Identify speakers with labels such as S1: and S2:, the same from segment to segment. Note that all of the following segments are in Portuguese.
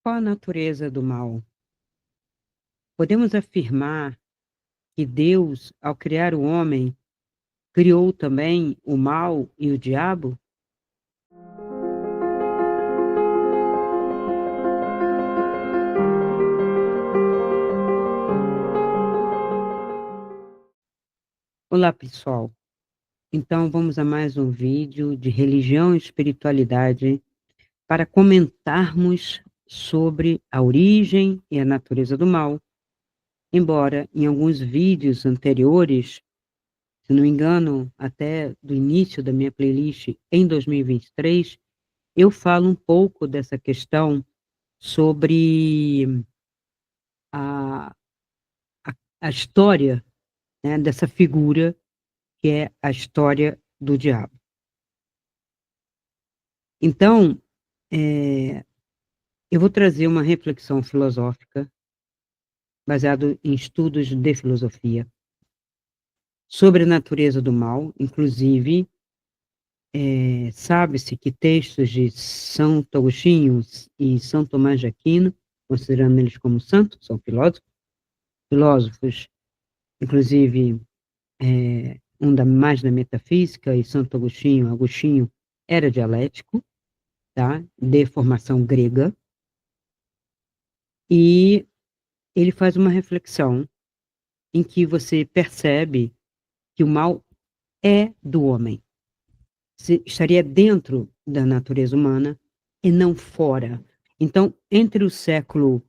S1: qual a natureza do mal? Podemos afirmar que Deus, ao criar o homem, criou também o mal e o diabo? Olá, pessoal. Então, vamos a mais um vídeo de religião e espiritualidade para comentarmos sobre a origem e a natureza do mal. Embora em alguns vídeos anteriores, se não me engano, até do início da minha playlist em 2023, eu falo um pouco dessa questão sobre a, a história, né, dessa figura que é a história do diabo. Então, eu vou trazer uma reflexão filosófica baseada em estudos de filosofia sobre a natureza do mal, inclusive sabe-se que textos de São Agostinho e São Tomás de Aquino, considerando eles como santos, são filósofos, inclusive mais da metafísica, e Santo Agostinho era dialético, tá? De formação grega, e ele faz uma reflexão em que você percebe que o mal é do homem. Estaria dentro da natureza humana e não fora. Então, entre o século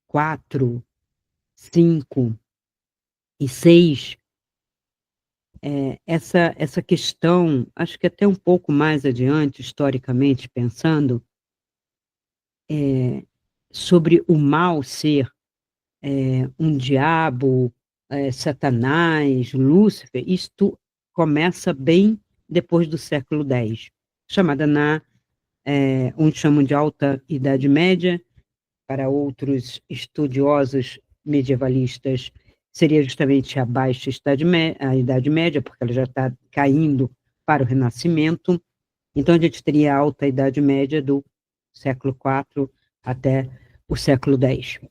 S1: 4, 5 e 6, essa questão, acho que até um pouco mais adiante, historicamente pensando, sobre o mal ser um diabo, Satanás, Lúcifer, isto começa bem depois do século X, chamada onde chamam de Alta Idade Média, para outros estudiosos medievalistas, seria justamente a Baixa a Idade Média, porque ela já está caindo para o Renascimento. Então, a gente teria a Alta Idade Média do século IV até o século X.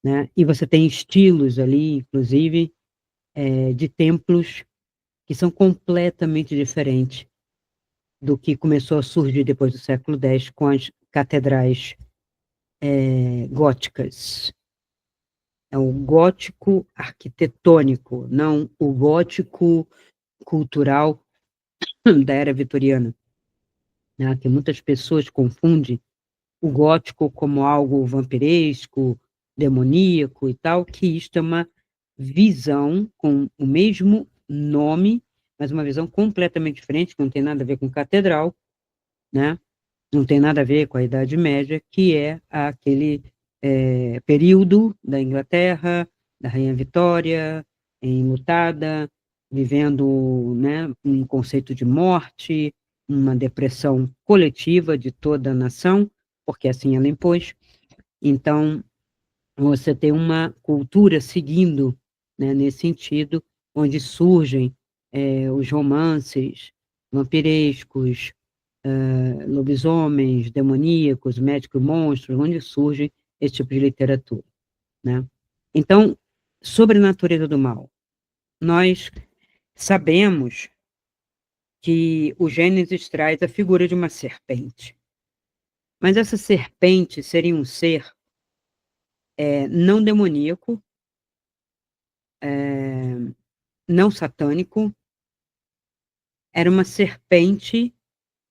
S1: Né? E você tem estilos ali, inclusive, de templos que são completamente diferentes do que começou a surgir depois do século X com as catedrais góticas. É o gótico arquitetônico, não o gótico cultural da era vitoriana, né? Que muitas pessoas confundem o gótico como algo vampiresco, demoníaco e tal, que isto é uma visão com o mesmo nome, mas uma visão completamente diferente, que não tem nada a ver com catedral, né? Não tem nada a ver com a Idade Média, que é aquele período da Inglaterra, da Rainha Vitória, enlutada, vivendo, né, um conceito de morte, uma depressão coletiva de toda a nação, porque assim ela impôs. Então, você tem uma cultura seguindo, né, nesse sentido, onde surgem os romances vampirescos, lobisomens, demoníacos, médicos, monstros, onde surge esse tipo de literatura, né? Então, sobre a natureza do mal, nós sabemos que o Gênesis traz a figura de uma serpente, mas essa serpente seria um ser não demoníaco, não satânico, era uma serpente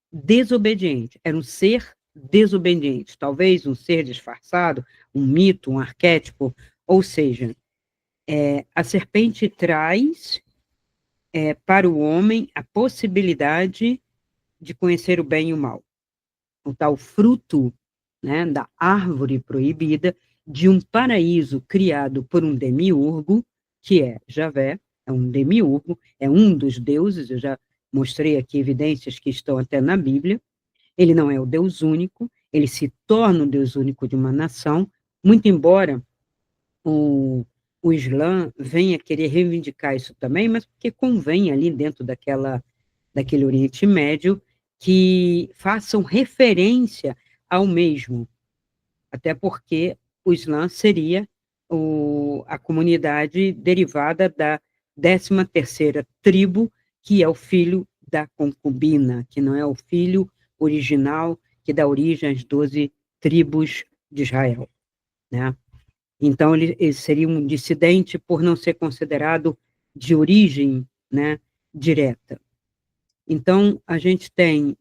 S1: desobediente, era um ser desobediente, talvez um ser disfarçado, um mito, um arquétipo, ou seja, a serpente traz para o homem a possibilidade de conhecer o bem e o mal, o tal fruto, né, da árvore proibida, de um paraíso criado por um demiurgo, que é Javé, é um demiurgo, é um dos deuses, eu já mostrei aqui evidências que estão até na Bíblia. Ele não é o Deus único, ele se torna o Deus único de uma nação, muito embora o Islã venha querer reivindicar isso também, mas porque convém ali dentro daquele Oriente Médio que façam referência ao mesmo, até porque o Islã seria a comunidade derivada da 13ª tribo, que é o filho da concubina, que não é o filho original que dá origem às 12 tribos de Israel, né? Então, ele seria um dissidente por não ser considerado de origem, né, direta. Então, a gente tem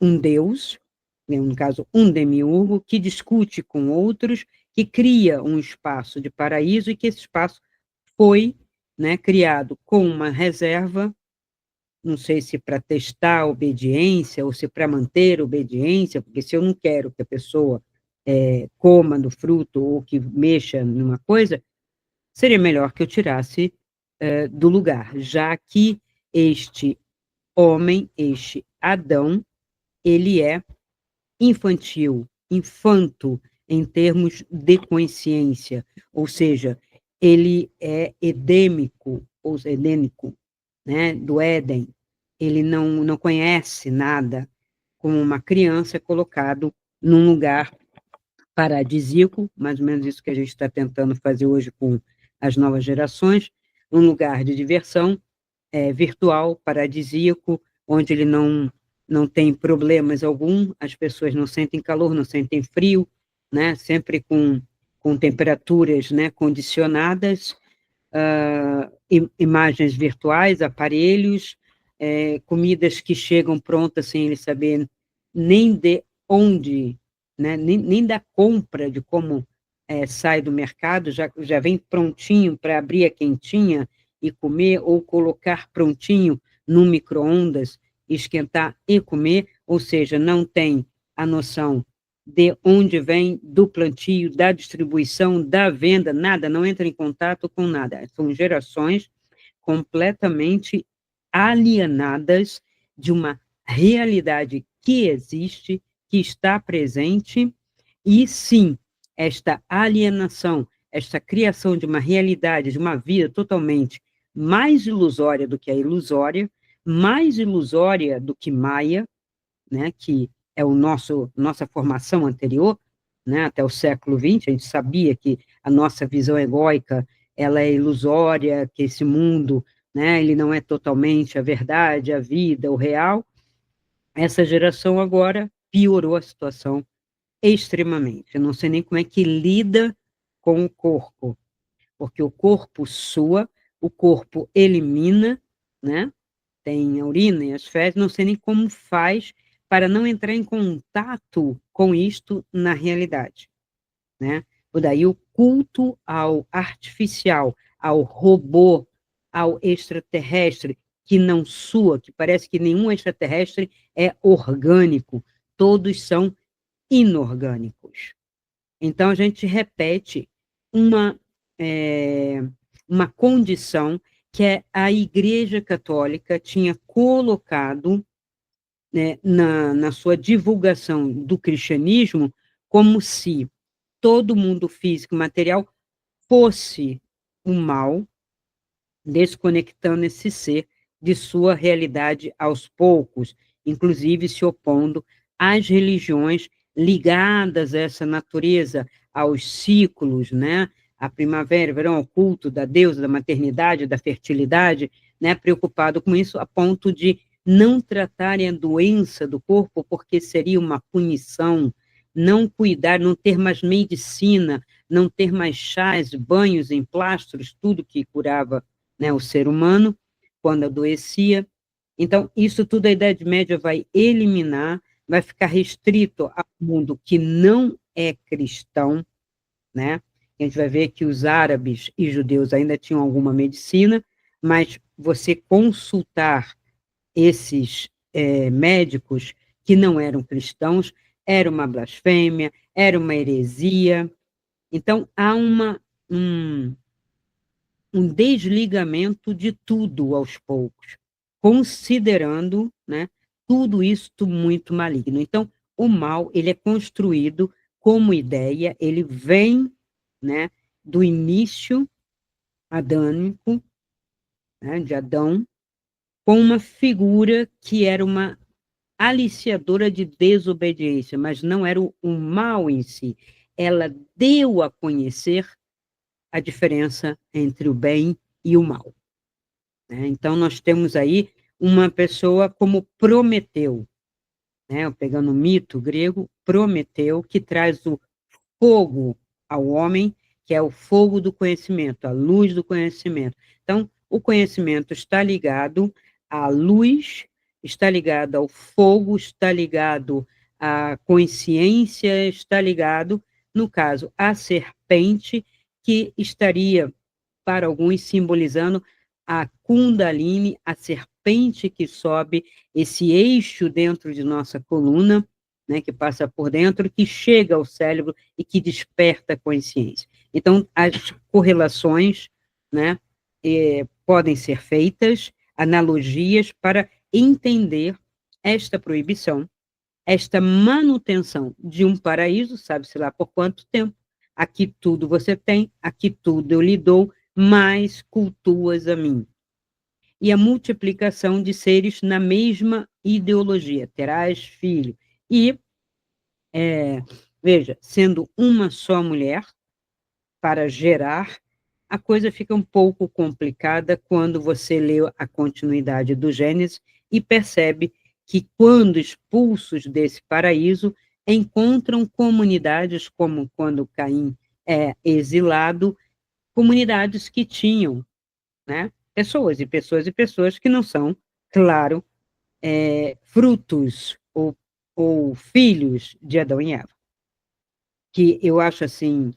S1: um Deus, né, no caso, um demiurgo, que discute com outros, que cria um espaço de paraíso e que esse espaço foi, né, criado com uma reserva, não sei se para testar a obediência ou se para manter a obediência, porque se eu não quero que a pessoa coma do fruto ou que mexa numa coisa, seria melhor que eu tirasse do lugar, já que este homem, este Adão, ele é infantil, infanto em termos de consciência, ou seja, ele é edêmico, ou edênico, né, do Éden. Ele não conhece nada, como uma criança colocado num lugar paradisíaco, mais ou menos isso que a gente está tentando fazer hoje com as novas gerações, um lugar de diversão virtual, paradisíaco, onde ele não tem problemas algum, as pessoas não sentem calor, não sentem frio, né? Sempre com temperaturas, né, condicionadas, imagens virtuais, aparelhos, comidas que chegam prontas sem ele saber nem de onde, né, nem da compra, de como sai do mercado, já vem prontinho para abrir a quentinha e comer, ou colocar prontinho no micro-ondas, esquentar e comer, ou seja, não tem a noção de onde vem, do plantio, da distribuição, da venda, nada, não entra em contato com nada. São gerações completamente alienadas de uma realidade que existe, que está presente, e sim, esta alienação, esta criação de uma realidade, de uma vida totalmente mais ilusória do que a ilusória, mais ilusória do que Maia, né, que é nossa formação anterior, né, até o século XX, a gente sabia que a nossa visão egóica ela é ilusória, que esse mundo, né, ele não é totalmente a verdade, a vida, o real. Essa geração agora piorou a situação extremamente. Eu não sei nem como é que lida com o corpo, porque o corpo sua, o corpo elimina, né? Tem a urina e as fezes, não sei nem como faz para não entrar em contato com isto na realidade, né? Por daí o culto ao artificial, ao robô, ao extraterrestre, que não sua, que parece que nenhum extraterrestre é orgânico, todos são inorgânicos. Então, a gente repete uma, é, uma condição que a Igreja Católica tinha colocado, né, na sua divulgação do cristianismo, como se todo mundo físico e material fosse o mal, desconectando esse ser de sua realidade aos poucos, inclusive se opondo às religiões ligadas a essa natureza, aos ciclos, né? A primavera, verão, ao culto da deusa, da maternidade, da fertilidade, né? Preocupado com isso, a ponto de não tratarem a doença do corpo, porque seria uma punição, não cuidar, não ter mais medicina, não ter mais chás, banhos em plastros, tudo que curava, né, o ser humano, quando adoecia. Então, isso tudo a Idade Média vai eliminar, vai ficar restrito ao mundo que não é cristão, né? A gente vai ver que os árabes e judeus ainda tinham alguma medicina, mas você consultar esses médicos que não eram cristãos era uma blasfêmia, era uma heresia. Então, há um desligamento de tudo aos poucos, considerando, né, tudo isso muito maligno. Então, o mal, ele é construído como ideia, ele vem, né, do início adâmico, né, de Adão, com uma figura que era uma aliciadora de desobediência, mas não era o mal em si. Ela deu a conhecer a diferença entre o bem e o mal, né? Então, nós temos aí uma pessoa como Prometeu, né? Pegando o mito grego, Prometeu, que traz o fogo ao homem, que é o fogo do conhecimento, a luz do conhecimento. Então, o conhecimento está ligado à luz, está ligado ao fogo, está ligado à consciência, está ligado, no caso, à serpente, que estaria, para alguns, simbolizando a Kundalini, a serpente que sobe, esse eixo dentro de nossa coluna, né, que passa por dentro, que chega ao cérebro e que desperta a consciência. Então, as correlações, né, podem ser feitas, analogias, para entender esta proibição, esta manutenção de um paraíso, sabe-se lá por quanto tempo. Aqui tudo você tem, aqui tudo eu lhe dou, mas cultuas a mim. E a multiplicação de seres na mesma ideologia, terás filho. E veja, sendo uma só mulher para gerar, a coisa fica um pouco complicada quando você lê a continuidade do Gênesis e percebe que, quando expulsos desse paraíso, encontram comunidades, como quando Caim é exilado, comunidades que tinham, né, pessoas e pessoas e pessoas que não são, claro, frutos ou filhos de Adão e Eva, que eu acho assim,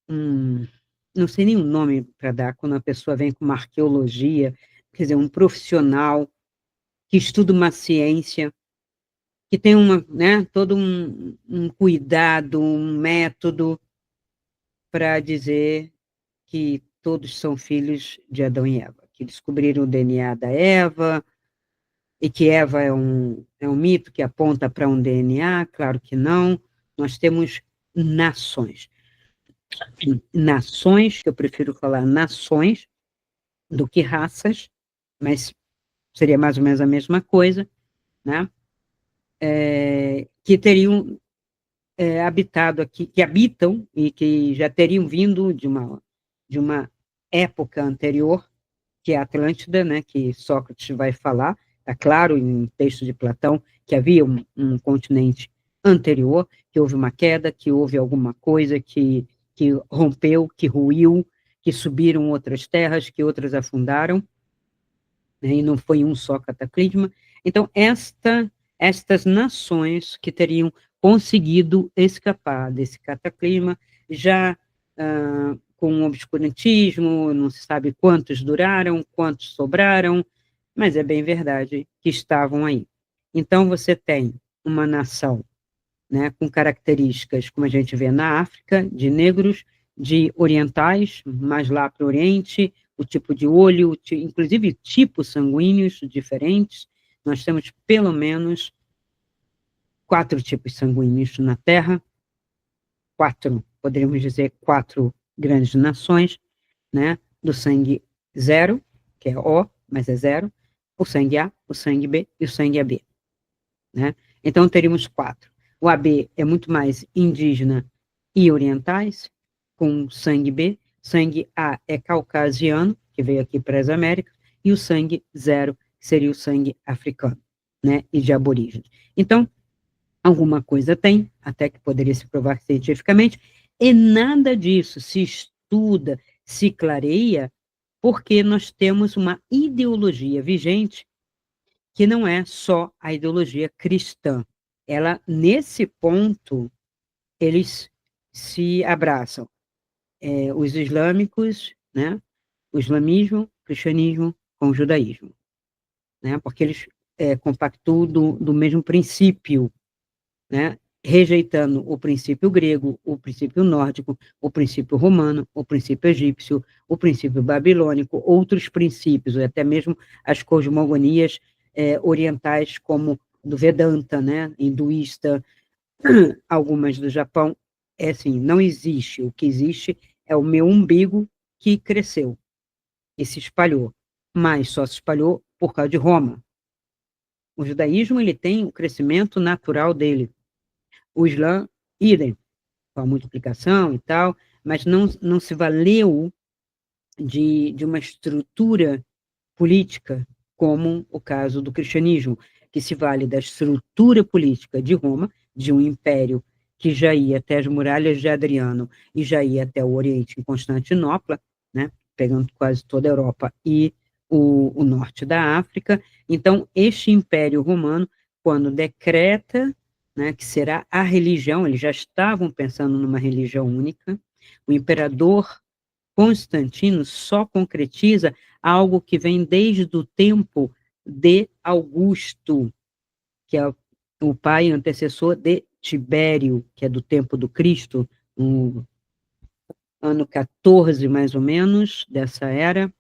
S1: não sei nem o nome para dar, quando a pessoa vem com uma arqueologia, quer dizer, um profissional que estuda uma ciência, que tem né, todo um cuidado, um método para dizer que todos são filhos de Adão e Eva, que descobriram o DNA da Eva, e que Eva é um mito que aponta para um DNA, claro que não. Nós temos nações. Nações, que eu prefiro falar nações do que raças, mas seria mais ou menos a mesma coisa, né? Que teriam habitado aqui, que habitam e que já teriam vindo de uma época anterior, que é a Atlântida, né, que Sócrates vai falar, está claro em texto de Platão, que havia um continente anterior, que houve uma queda, que houve alguma coisa que rompeu, que ruiu, que subiram outras terras, que outras afundaram, né, e não foi um só cataclisma. Então, estas nações que teriam conseguido escapar desse cataclisma, já com o obscurantismo, não se sabe quantos duraram, quantos sobraram, mas é bem verdade que estavam aí. Então, você tem uma nação, né, com características, como a gente vê na África, de negros, de orientais, mais lá para o Oriente, o tipo de olho, inclusive tipos sanguíneos diferentes. Nós temos pelo menos 4 tipos sanguíneos na Terra, poderíamos dizer 4 grandes nações, né, do sangue zero, que é O, mas é zero, o sangue A, o sangue B e o sangue AB, né? Então, teríamos 4. O AB é muito mais indígena e orientais, com sangue B. Sangue A é caucasiano, que veio aqui para as Américas, e o sangue zero, que seria o sangue africano, né, e de aborígenes. Então, alguma coisa tem, até que poderia se provar cientificamente, e nada disso se estuda, se clareia, porque nós temos uma ideologia vigente que não é só a ideologia cristã. Ela, nesse ponto, eles se abraçam. Os islâmicos, né? O islamismo, o cristianismo com o judaísmo, né? Porque eles compactuam do mesmo princípio, né? Rejeitando o princípio grego, o princípio nórdico, o princípio romano, o princípio egípcio, o princípio babilônico, outros princípios, até mesmo as cosmogonias orientais, como do Vedanta, né, hinduísta, algumas do Japão. É assim, não existe. O que existe é o meu umbigo que cresceu e se espalhou, mas só se espalhou por causa de Roma. O judaísmo, ele tem o crescimento natural dele. O Islã, idem, com a multiplicação e tal, mas não se valeu de uma estrutura política, como o caso do cristianismo, que se vale da estrutura política de Roma, de um império que já ia até as muralhas de Adriano e já ia até o Oriente, em Constantinopla, né, pegando quase toda a Europa e o norte da África. Então, este império romano, quando decreta, né, que será a religião, eles já estavam pensando numa religião única, o imperador Constantino só concretiza algo que vem desde o tempo de Augusto, que é o pai antecessor de Tibério, que é do tempo do Cristo, no ano 14, mais ou menos, dessa era.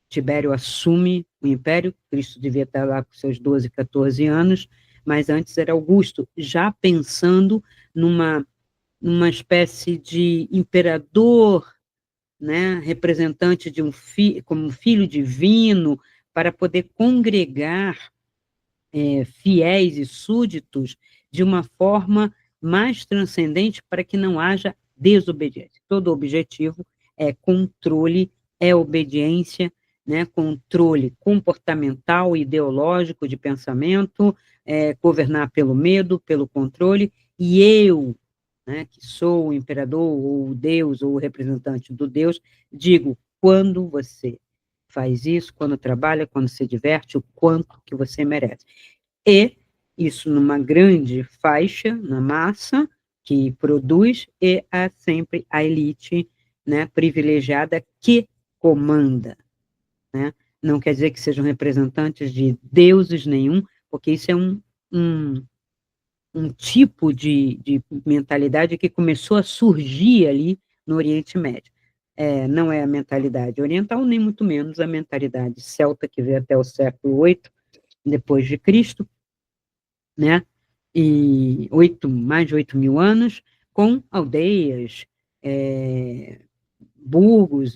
S1: Tibério assume o império, Cristo devia estar lá com seus 12, 14 anos, mas antes era Augusto, já pensando numa espécie de imperador, né, representante de como um filho divino, para poder congregar fiéis e súditos de uma forma mais transcendente para que não haja desobediência. Todo objetivo é controle, é obediência, né, controle comportamental, ideológico, de pensamento, governar pelo medo, pelo controle, e eu, né, que sou o imperador, ou o Deus, ou o representante do Deus, digo, quando você faz isso, quando trabalha, quando se diverte, o quanto que você merece. E isso numa grande faixa, na massa, que produz, e há sempre a elite, né, privilegiada que comanda, né? Não quer dizer que sejam representantes de deuses nenhum, porque isso é um, um tipo de mentalidade que começou a surgir ali no Oriente Médio. Não é a mentalidade oriental, nem muito menos a mentalidade celta, que veio até o século VIII, depois de Cristo, né? E mais de 8.000 anos, com aldeias, burgos,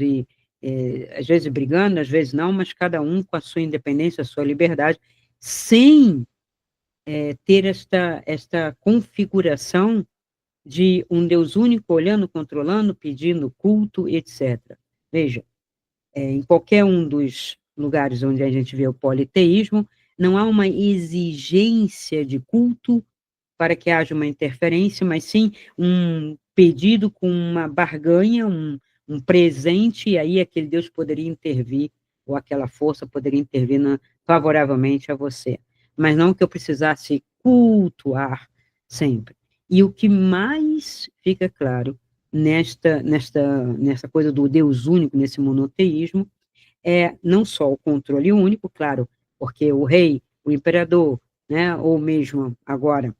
S1: às vezes brigando, às vezes não, mas cada um com a sua independência, a sua liberdade, sem ter esta configuração de um Deus único olhando, controlando, pedindo culto, etc. Veja, em qualquer um dos lugares onde a gente vê o politeísmo, não há uma exigência de culto para que haja uma interferência, mas sim um pedido com uma barganha, um presente, e aí aquele Deus poderia intervir, ou aquela força poderia intervir favoravelmente a você. Mas não que eu precisasse cultuar sempre. E o que mais fica claro nessa coisa do Deus único, nesse monoteísmo, é não só o controle único, claro, porque o rei, o imperador, né, ou mesmo agora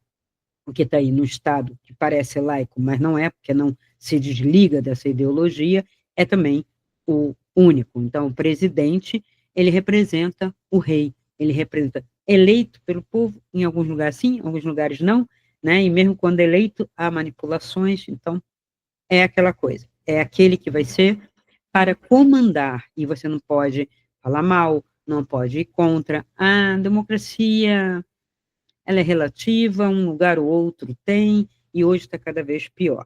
S1: o que está aí no Estado, que parece laico, mas não é, porque não se desliga dessa ideologia, é também o único. Então, o presidente, ele representa o rei, ele representa eleito pelo povo, em alguns lugares sim, em alguns lugares não, né? E mesmo quando eleito, há manipulações, então é aquela coisa, é aquele que vai ser para comandar, e você não pode falar mal, não pode ir contra. A democracia, ela é relativa, um lugar ou outro tem, e hoje está cada vez pior,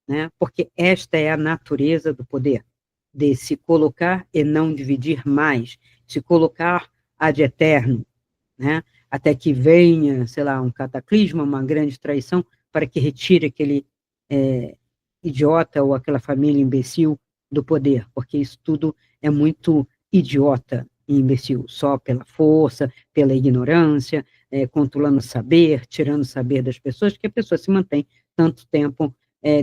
S1: né? Porque esta é a natureza do poder, de se colocar e não dividir mais, se colocar ad eterno, né? Até que venha, sei lá, um cataclisma, uma grande traição, para que retire aquele idiota ou aquela família imbecil do poder, porque isso tudo é muito idiota e imbecil, só pela força, pela ignorância, controlando o saber, tirando o saber das pessoas, que a pessoa se mantém tanto tempo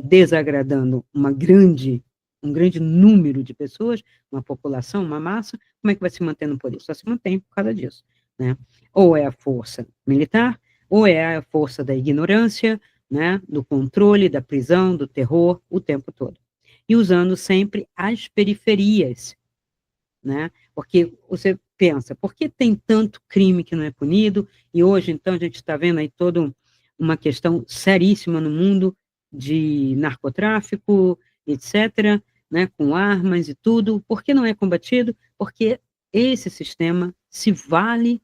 S1: desagradando um grande número de pessoas, uma população, uma massa, como é que vai se manter no poder? Só se mantém por causa disso, né? Ou é a força militar, ou é a força da ignorância, né, do controle, da prisão, do terror, o tempo todo. E usando sempre as periferias, né? Porque você pensa, por que tem tanto crime que não é punido? E hoje, então, a gente está vendo aí toda uma questão seríssima no mundo de narcotráfico, etc., né, com armas e tudo. Por que não é combatido? Porque esse sistema se vale,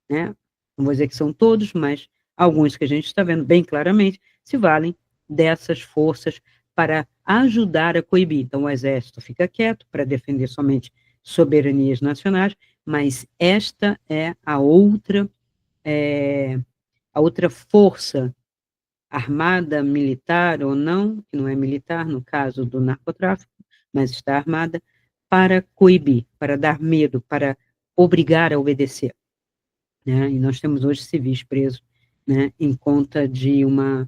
S1: né, não vou dizer que são todos, mas alguns que a gente está vendo bem claramente, se valem dessas forças para ajudar a coibir. Então, o Exército fica quieto para defender somente soberanias nacionais, mas esta é a outra força armada, militar ou não, que não é militar no caso do narcotráfico, mas está armada para coibir, para dar medo, para obrigar a obedecer, né? E nós temos hoje civis presos, né, em conta de não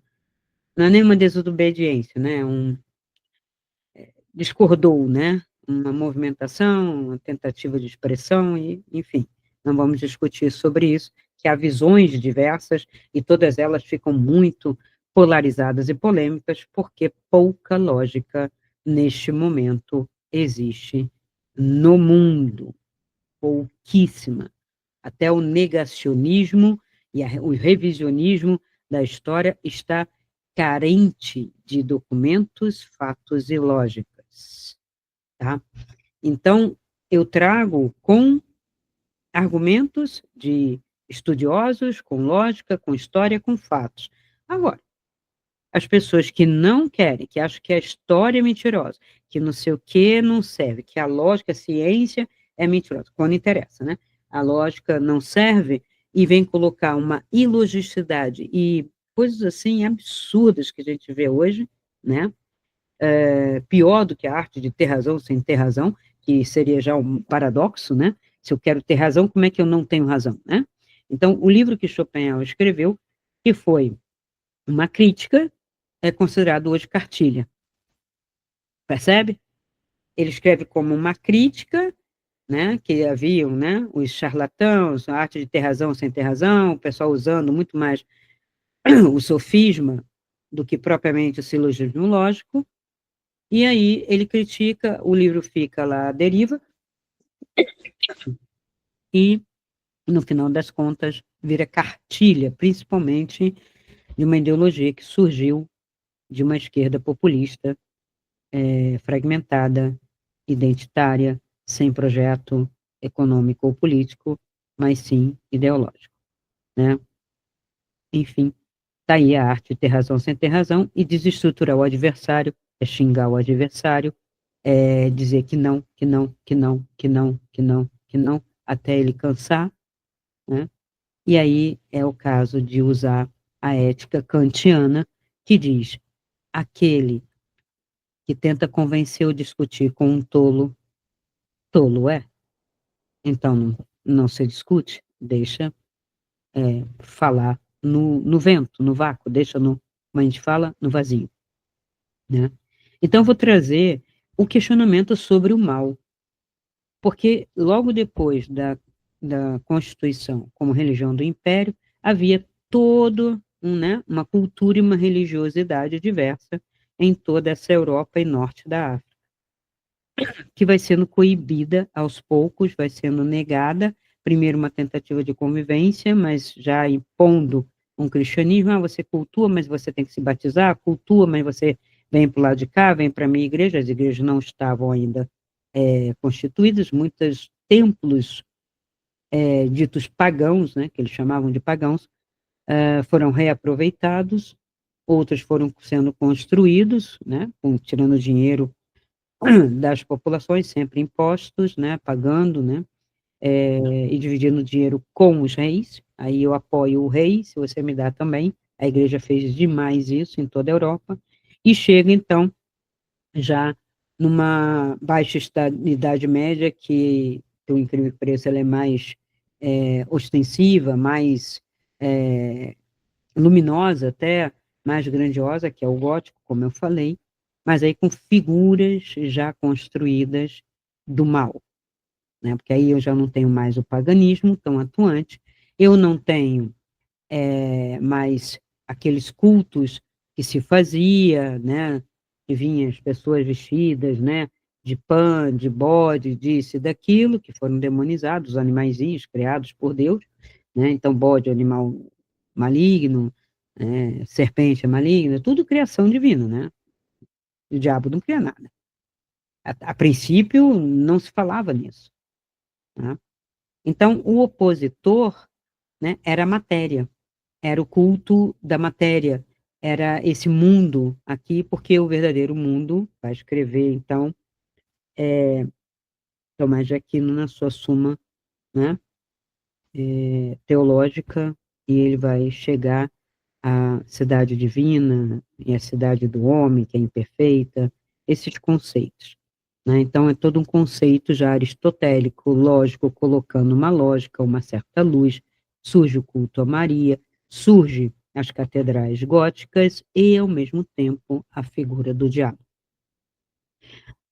S1: é nenhuma desobediência, né, discordou, né, uma movimentação, uma tentativa de expressão, e, enfim, não vamos discutir sobre isso, que há visões diversas, e todas elas ficam muito polarizadas e polêmicas, porque pouca lógica, neste momento, existe no mundo, pouquíssima. Até o negacionismo e o revisionismo da história está carente de documentos, fatos e lógicas, tá? Então, eu trago com argumentos de estudiosos, com lógica, com história, com fatos. Agora, as pessoas que não querem, que acham que a história é mentirosa, que não sei o que não serve, que a lógica, a ciência é mentirosa, quando interessa, né? A lógica não serve e vem colocar uma ilogicidade e coisas assim absurdas que a gente vê hoje, né? Pior do que a arte de ter razão sem ter razão, que seria já um paradoxo, né? Se eu quero ter razão, como é que eu não tenho razão, né? Então, o livro que Schopenhauer escreveu, que foi uma crítica, é considerado hoje cartilha. Percebe? Ele escreve como uma crítica, né, que haviam, né, os charlatãos, a arte de ter razão sem ter razão, o pessoal usando muito mais o sofisma do que propriamente o silogismo lógico, e aí ele critica, o livro fica lá à deriva, e no final das contas vira cartilha, principalmente de uma ideologia que surgiu de uma esquerda populista, fragmentada, identitária, sem projeto econômico ou político, mas sim ideológico, né? Enfim, tá aí a arte de ter razão sem ter razão e desestruturar o adversário, é xingar o adversário, é dizer que não, que não, que não, que não, que não, que não, até ele cansar, né? E aí é o caso de usar a ética kantiana, que diz: aquele que tenta convencer ou discutir com um tolo, tolo é. Então, não se discute, deixa falar no vento, no vácuo, deixa como a gente fala, no vazio, né? Então, vou trazer o questionamento sobre o mal, porque logo depois da Constituição como religião do Império, havia todo né, uma cultura e uma religiosidade diversa em toda essa Europa e norte da África, que vai sendo coibida aos poucos, vai sendo negada, primeiro uma tentativa de convivência, mas já impondo um cristianismo, você cultua, mas você tem que se batizar, cultua, mas você vem para o lado de cá, vem para a minha igreja, as igrejas não estavam ainda constituídas, muitos templos ditos pagãos, né, que eles chamavam de pagãos, foram reaproveitados, outros foram sendo construídos, né, tirando dinheiro das populações, sempre impostos, né, pagando, né, e dividindo dinheiro com os reis. Aí eu apoio o rei, se você me dá também. A igreja fez demais isso em toda a Europa. E chega, então, já numa baixa idade média, que, por incrível que pareça, ela é mais ostensiva, mais luminosa, até mais grandiosa, que é o gótico, como eu falei, mas aí com figuras já construídas do mal, né? Porque aí eu já não tenho mais o paganismo tão atuante, eu não tenho mais aqueles cultos que se fazia, né? Que vinham as pessoas vestidas, né? De pã, de bode, disso e daquilo, que foram demonizados, os animaizinhos criados por Deus, né? Então, bode é animal maligno, serpente é maligna, tudo criação divina, né? O diabo não cria nada. A princípio, não se falava nisso, né? Então, o opositor né? Era a matéria, era o culto da matéria, era esse mundo aqui, porque o verdadeiro mundo, vai escrever, então, Tomás de Aquino na sua Suma, né, teológica, e ele vai chegar à cidade divina e à cidade do homem, que é imperfeita, esses conceitos, né? Então, é todo um conceito já aristotélico, lógico, colocando uma lógica, uma certa luz, surge o culto a Maria, surge as catedrais góticas e, ao mesmo tempo, a figura do diabo.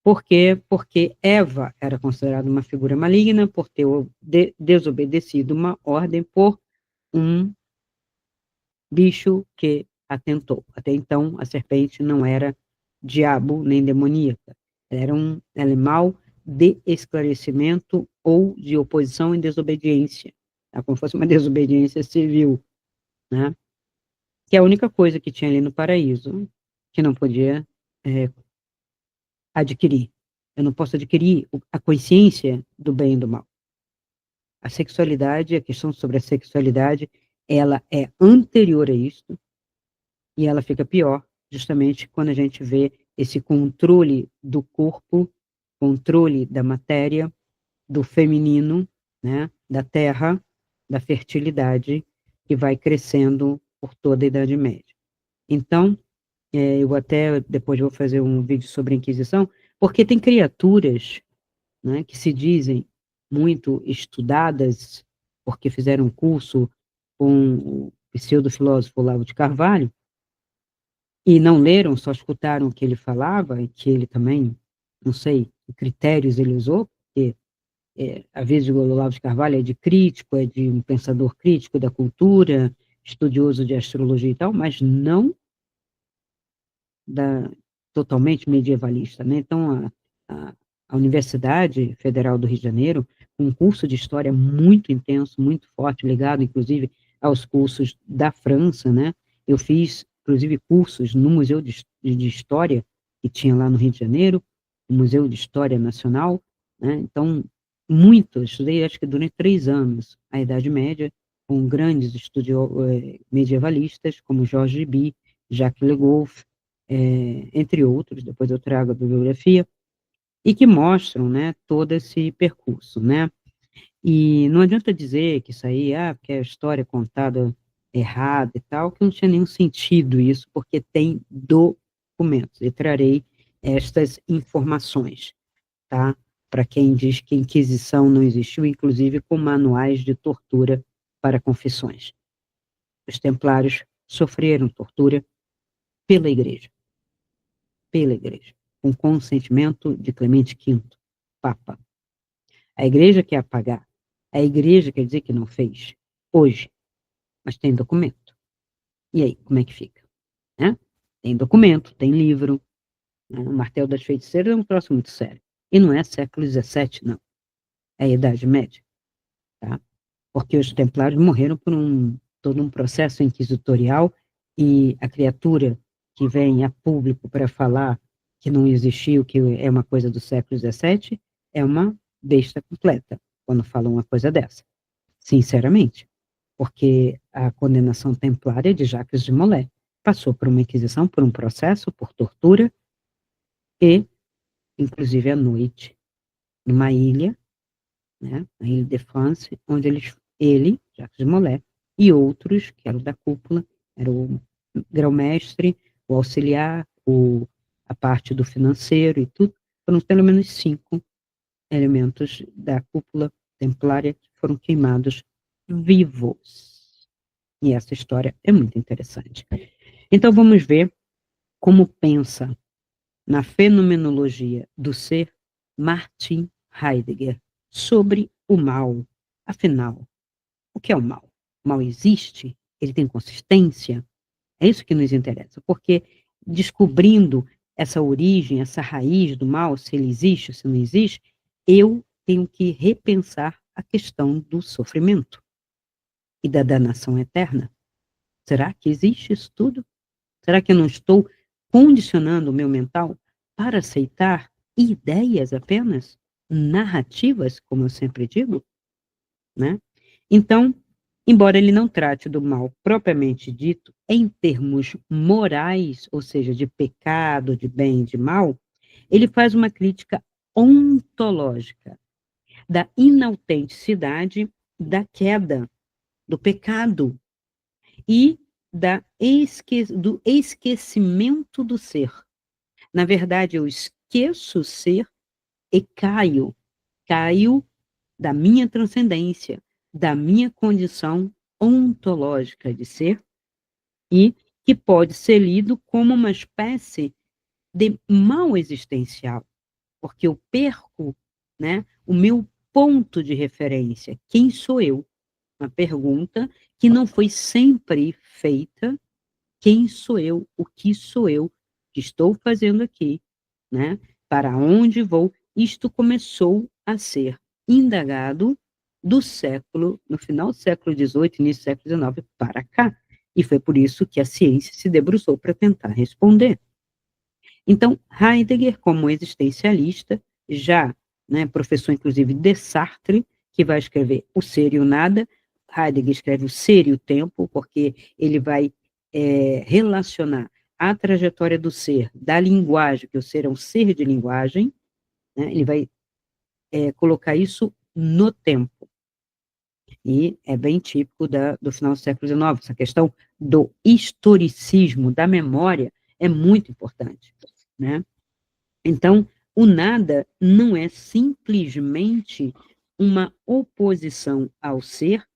S1: Por quê? Porque Eva era considerada uma figura maligna por ter desobedecido uma ordem por um bicho que atentou. Até então, a serpente não era diabo nem demoníaca. Ela era um animal de esclarecimento ou de oposição e desobediência. Tá? Como fosse uma desobediência civil, né? Que é a única coisa que tinha ali no paraíso, que não podia é, adquirir. Eu não posso adquirir a consciência do bem e do mal. A sexualidade, a questão sobre a sexualidade, ela é anterior a isso, e ela fica pior justamente quando a gente vê esse controle do corpo, controle da matéria, do feminino, né, da terra, da fertilidade, que vai crescendo por toda a Idade Média. Então, eu até depois vou fazer um vídeo sobre a Inquisição, porque tem criaturas, né, que se dizem muito estudadas, porque fizeram um curso com o pseudo-filósofo Olavo de Carvalho, e não leram, só escutaram o que ele falava, e que ele também, não sei, que critérios ele usou, porque às vezes o Olavo de Carvalho é de crítico, é de um pensador crítico da cultura, estudioso de astrologia e tal, mas não da, totalmente medievalista, né? Então, a, a Universidade Federal do Rio de Janeiro, um curso de história muito intenso, muito forte, ligado, inclusive, aos cursos da França, né? Eu fiz, inclusive, cursos no Museu de História, que tinha lá no Rio de Janeiro, o Museu de História Nacional, né? Então, muito, eu estudei, acho que durante 3 anos, a Idade Média, com grandes medievalistas, como Georges Bi, Jacques Le Goff, entre outros, depois eu trago a bibliografia, e que mostram, né, todo esse percurso, né? E não adianta dizer que isso aí, porque é a história contada errada e tal, que não tinha nenhum sentido isso, porque tem documentos, e trarei estas informações, tá? Para quem diz que a Inquisição não existiu, inclusive com manuais de tortura para confissões. Os templários sofreram tortura pela igreja, com consentimento de Clemente V, Papa. A igreja quer apagar. A igreja quer dizer que não fez hoje, mas tem documento. E aí, como é que fica? Né? Tem documento, tem livro. Né? O Martelo das Feiticeiras é um troço muito sério. E não é século XVII, não. É a Idade Média. Tá? Porque os templários morreram por todo um processo inquisitorial e a criatura que vem a público para falar que não existiu, que é uma coisa do século XVII, é uma besta completa, quando fala uma coisa dessa, sinceramente. Porque a condenação templária de Jacques de Molay passou por uma inquisição, por um processo, por tortura, e, inclusive, à noite, numa ilha, né, a Ilha de France, onde ele, Jacques de Molay, e outros, que eram da cúpula, era o grão-mestre, o auxiliar, a parte do financeiro e tudo, foram pelo menos 5 elementos da cúpula templária que foram queimados vivos. E essa história é muito interessante. Então vamos ver como pensa na fenomenologia do ser Martin Heidegger sobre o mal. Afinal, o que é o mal? O mal existe? Ele tem consistência? É isso que nos interessa, porque descobrindo essa origem, essa raiz do mal, se ele existe, se não existe, eu tenho que repensar a questão do sofrimento e da danação eterna. Será que existe isso tudo? Será que eu não estou condicionando o meu mental para aceitar ideias apenas? Narrativas, como eu sempre digo, né? Então, Embora ele não trate do mal propriamente dito, em termos morais, ou seja, de pecado, de bem e de mal, ele faz uma crítica ontológica da inautenticidade, da queda, do pecado e do esquecimento do ser. Na verdade, eu esqueço o ser e caio da minha transcendência, da minha condição ontológica de ser, e que pode ser lido como uma espécie de mal existencial, porque eu perco, né, o meu ponto de referência. Quem sou eu? Uma pergunta que não foi sempre feita. Quem sou eu? O que sou eu? O que estou fazendo aqui? Né? Para onde vou? Isto começou a ser indagado no final do século XVIII, início do século XIX, para cá. E foi por isso que a ciência se debruçou para tentar responder. Então, Heidegger, como existencialista, já, né, professor inclusive de Sartre, que vai escrever O Ser e o Nada, Heidegger escreve O Ser e o Tempo, porque ele vai relacionar a trajetória do ser, da linguagem, que o ser é um ser de linguagem, né, ele vai colocar isso no tempo. E é bem típico do final do século XIX, essa questão do historicismo, da memória, é muito importante, né? Então, o nada não é simplesmente uma oposição ao ser,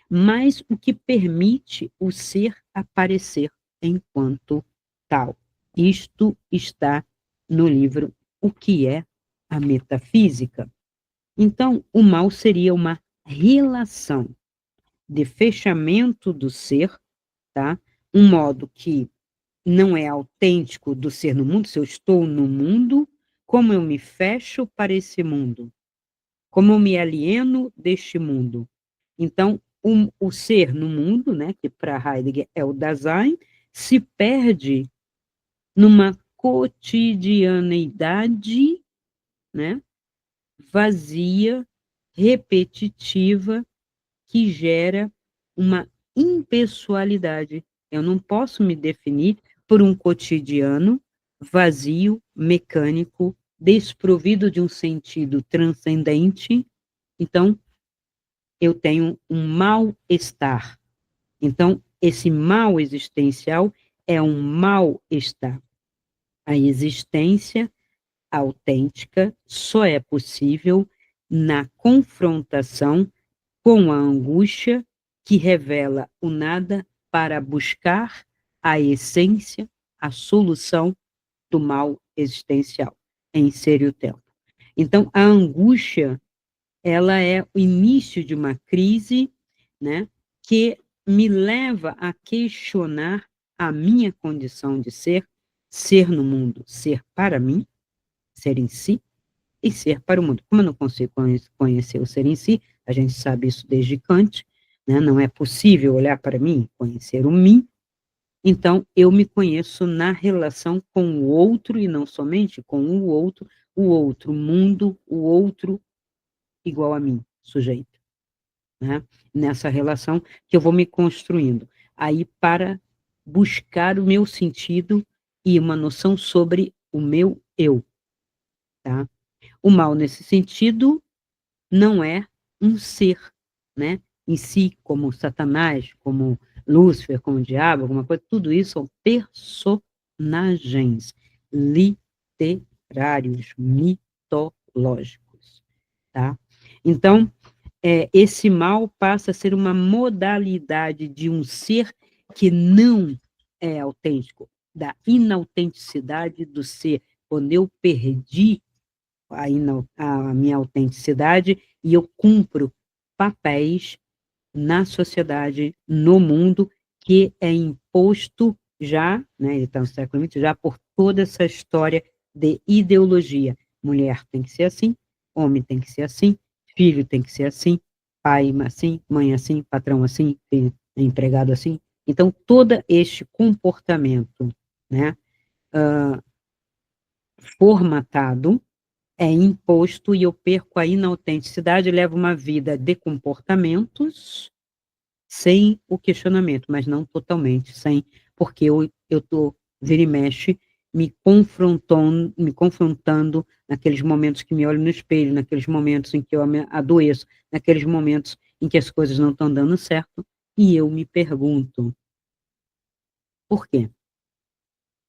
S1: mas o que permite o ser aparecer enquanto tal. Isto está no livro O que é a Metafísica. Então, o mal seria uma relação de fechamento do ser, tá? Um modo que não é autêntico do ser no mundo, se eu estou no mundo, como eu me fecho para esse mundo, como eu me alieno deste mundo. Então, o ser no mundo, né, que para Heidegger é o Dasein, se perde numa cotidianeidade, né, vazia, repetitiva, que gera uma impessoalidade. Eu não posso me definir por um cotidiano vazio, mecânico, desprovido de um sentido transcendente. Então, eu tenho um mal-estar. Então, esse mal existencial é um mal-estar. A existência autêntica só é possível na confrontação com a angústia que revela o nada para buscar a essência, a solução do mal existencial, em Ser e o Tempo. Então, a angústia, ela é o início de uma crise, né, que me leva a questionar a minha condição de ser no mundo, ser para mim, ser em si, e ser para o mundo. Como eu não consigo conhecer o ser em si, a gente sabe isso desde Kant, né? Não é possível olhar para mim, conhecer o mim, então eu me conheço na relação com o outro e não somente com o outro mundo, o outro igual a mim, sujeito, né? Nessa relação que eu vou me construindo. Aí para buscar o meu sentido e uma noção sobre o meu eu, tá? O mal nesse sentido não é um ser, né, em si, como Satanás, como Lúcifer, como o diabo, alguma coisa, tudo isso são personagens literários, mitológicos, tá? Então, esse mal passa a ser uma modalidade de um ser que não é autêntico, da inautenticidade do ser. Quando eu perdi a minha autenticidade e eu cumpro papéis na sociedade, no mundo, que é imposto já, né, ele está no século XX, já por toda essa história de ideologia. Mulher tem que ser assim, homem tem que ser assim, filho tem que ser assim, pai assim, mãe assim, patrão assim, empregado assim. Então, todo este comportamento, né, formatado, é imposto e eu perco a inautenticidade, levo uma vida de comportamentos, sem o questionamento, mas não totalmente, sem, porque eu estou, vira e mexe, me confrontando naqueles momentos que me olho no espelho, naqueles momentos em que eu adoeço, naqueles momentos em que as coisas não estão dando certo, e eu me pergunto, por quê?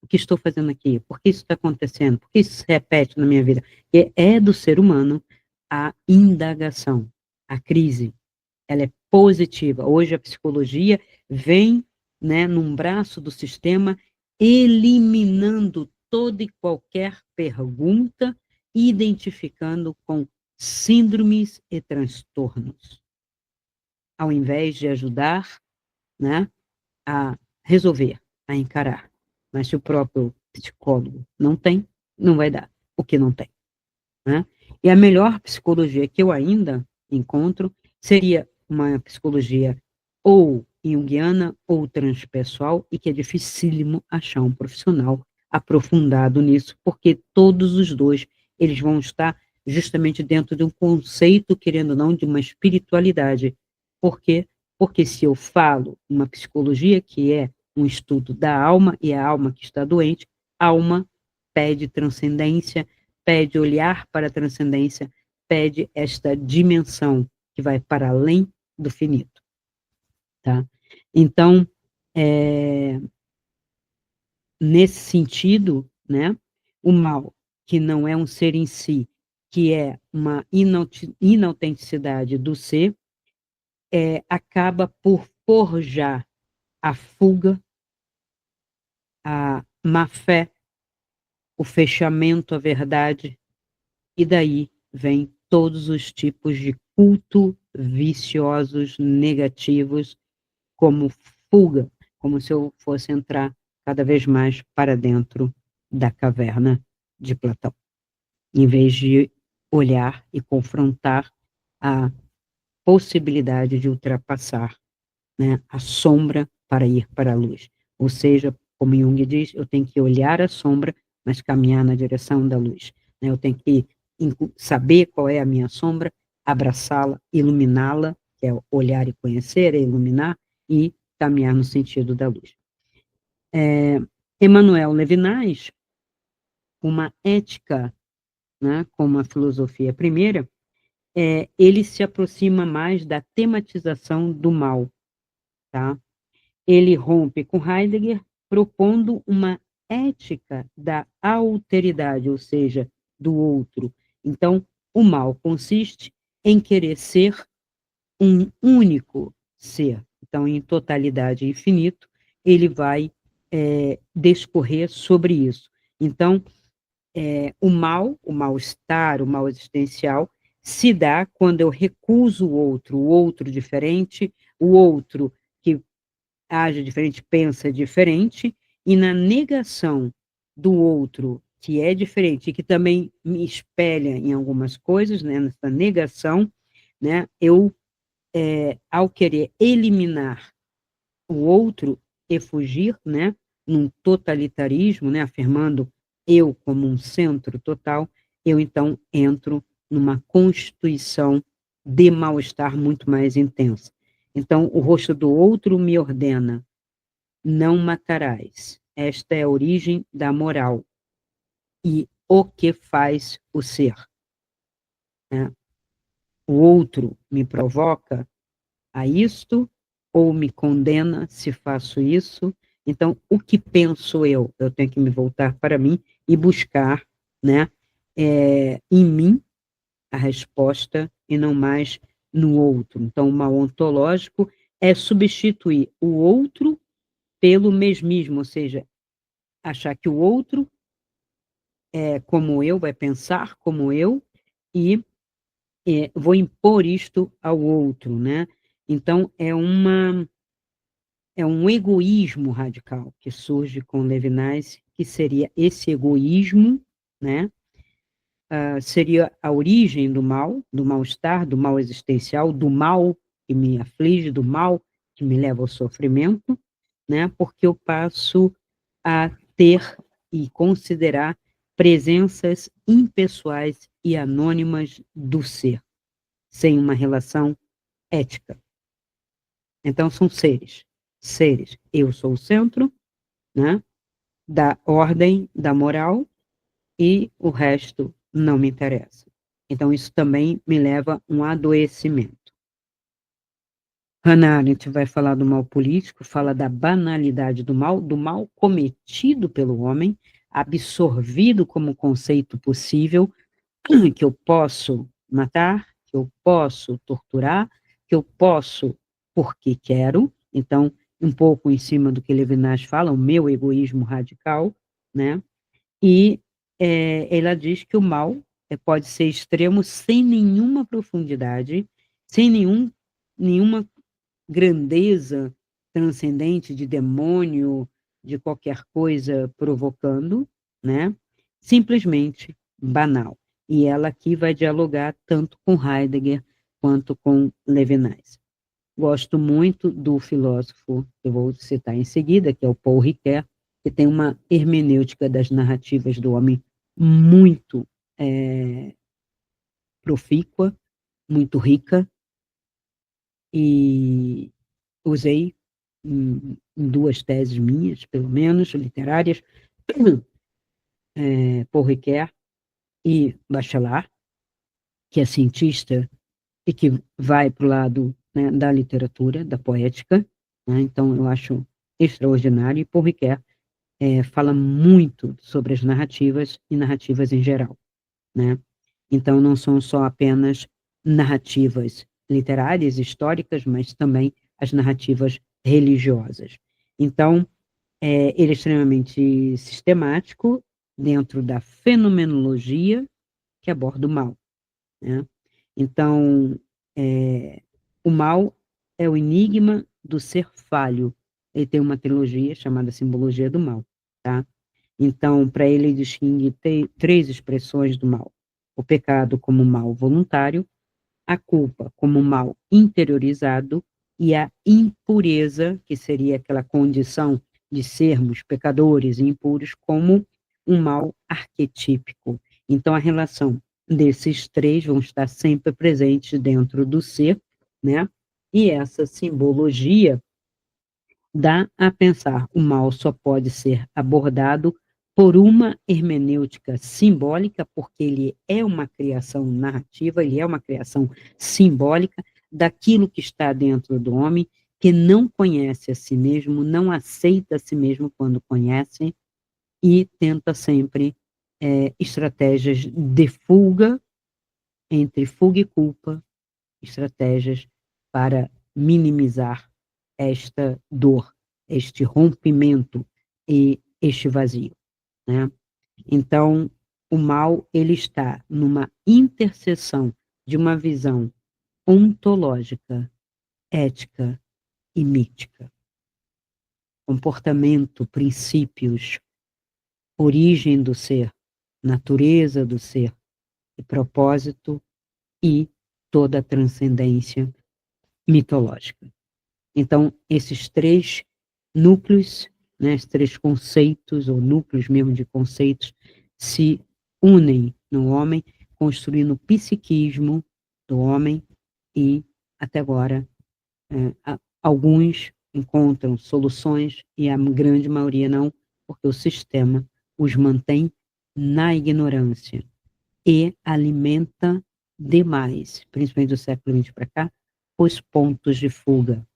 S1: O que estou fazendo aqui? Por que isso está acontecendo? Por que isso se repete na minha vida? E é do ser humano a indagação, a crise, ela é positiva. Hoje a psicologia vem, né, num braço do sistema, eliminando toda e qualquer pergunta, identificando com síndromes e transtornos, ao invés de ajudar, né, a resolver, a encarar. Mas se o próprio psicólogo não tem, não vai dar o que não tem, né? E a melhor psicologia que eu ainda encontro seria uma psicologia ou junguiana ou transpessoal, e que é dificílimo achar um profissional aprofundado nisso, porque todos os dois, eles vão estar justamente dentro de um conceito, querendo ou não, de uma espiritualidade. Por quê? Porque se eu falo uma psicologia que é um estudo da alma, e a alma que está doente, alma pede transcendência, pede olhar para a transcendência, pede esta dimensão que vai para além do finito, tá? Então, é, nesse sentido, né, o mal, que não é um ser em si, que é uma inautenticidade do ser, acaba por forjar a fuga, a má fé, o fechamento à verdade, e daí vem todos os tipos de culto viciosos, negativos, como fuga, como se eu fosse entrar cada vez mais para dentro da caverna de Platão, em vez de olhar e confrontar a possibilidade de ultrapassar, né, a sombra para ir para a luz. Ou seja, como Jung diz, eu tenho que olhar a sombra, mas caminhar na direção da luz, né? Eu tenho que saber qual é a minha sombra, abraçá-la, iluminá-la, que é olhar e conhecer, é iluminar, e caminhar no sentido da luz. Emmanuel Levinas, uma ética, né, como a filosofia primeira, ele se aproxima mais da tematização do mal, tá? Ele rompe com Heidegger, propondo uma ética da alteridade, ou seja, do outro. Então, o mal consiste em querer ser um único ser. Então, em totalidade e infinito, ele vai discorrer sobre isso. Então, o mal-estar, o mal existencial, se dá quando eu recuso o outro diferente, o outro que age diferente, pensa diferente, e na negação do outro que é diferente, e que também me espelha em algumas coisas, né, nessa negação, né, eu, ao querer eliminar o outro e fugir, né, num totalitarismo, né, afirmando eu como um centro total, eu então entro numa constituição de mal-estar muito mais intensa. Então, o rosto do outro me ordena: não matarás. Esta é a origem da moral e o que faz o ser, né? O outro me provoca a isto ou me condena se faço isso. Então, o que penso eu? Eu tenho que me voltar para mim e buscar, né, em mim a resposta e não mais no outro. Então, o mal ontológico é substituir o outro pelo mesmismo, ou seja, achar que o outro é como eu, vai pensar como eu, e vou impor isto ao outro, né? Então, é um egoísmo radical que surge com Levinas, que seria esse egoísmo, né? Seria a origem do mal-estar, do mal existencial, do mal que me aflige, do mal que me leva ao sofrimento, né? Porque eu passo a ter e considerar presenças impessoais e anônimas do ser, sem uma relação ética. Então, são seres. Seres. Eu sou o centro, né? Da ordem, da moral, e o resto não me interessa. Então, isso também me leva a um adoecimento. Hannah Arendt vai falar do mal político, fala da banalidade do mal cometido pelo homem, absorvido como conceito possível, que eu posso matar, que eu posso torturar, que eu posso porque quero. Então, um pouco em cima do que Levinas fala, o meu egoísmo radical, né? E ela diz que o mal pode ser extremo sem nenhuma profundidade, sem nenhuma grandeza transcendente de demônio, de qualquer coisa provocando, né? Simplesmente banal. E ela aqui vai dialogar tanto com Heidegger quanto com Levinas. Gosto muito do filósofo que eu vou citar em seguida, que é o Paul Ricoeur, que tem uma hermenêutica das narrativas do homem muito profícua, muito rica, e usei em duas teses minhas, pelo menos, literárias, Paul Ricoeur e Bachelard, que é cientista e que vai para o lado, né, da literatura, da poética, né? Então eu acho extraordinário, e Paul Ricoeur fala muito sobre as narrativas e narrativas em geral, né? Então não são só apenas narrativas literárias, históricas, mas também as narrativas religiosas. Então, ele é extremamente sistemático dentro da fenomenologia que aborda o mal, né? Então, o mal é o enigma do ser falho. Ele tem uma trilogia chamada Simbologia do Mal, tá? Então, para ele distingue três expressões do mal: o pecado como mal voluntário, a culpa como mal interiorizado e a impureza, que seria aquela condição de sermos pecadores e impuros, como um mal arquetípico. Então, a relação desses três vão estar sempre presentes dentro do ser, né? E essa simbologia dá a pensar o mal só pode ser abordado por uma hermenêutica simbólica, porque ele é uma criação narrativa, ele é uma criação simbólica daquilo que está dentro do homem, que não conhece a si mesmo, não aceita a si mesmo quando conhece, e tenta sempre estratégias de fuga, entre fuga e culpa, estratégias para minimizar esta dor, este rompimento e este vazio, né? Então, o mal, ele está numa interseção de uma visão ontológica, ética e mítica. Comportamento, princípios, origem do ser, natureza do ser, e propósito e toda a transcendência mitológica. Então, esses três núcleos, né, esses três conceitos, ou núcleos mesmo de conceitos, se unem no homem, construindo o psiquismo do homem, e, até agora, alguns encontram soluções e a grande maioria não, porque o sistema os mantém na ignorância e alimenta demais, principalmente do século XX para cá, os pontos de fuga: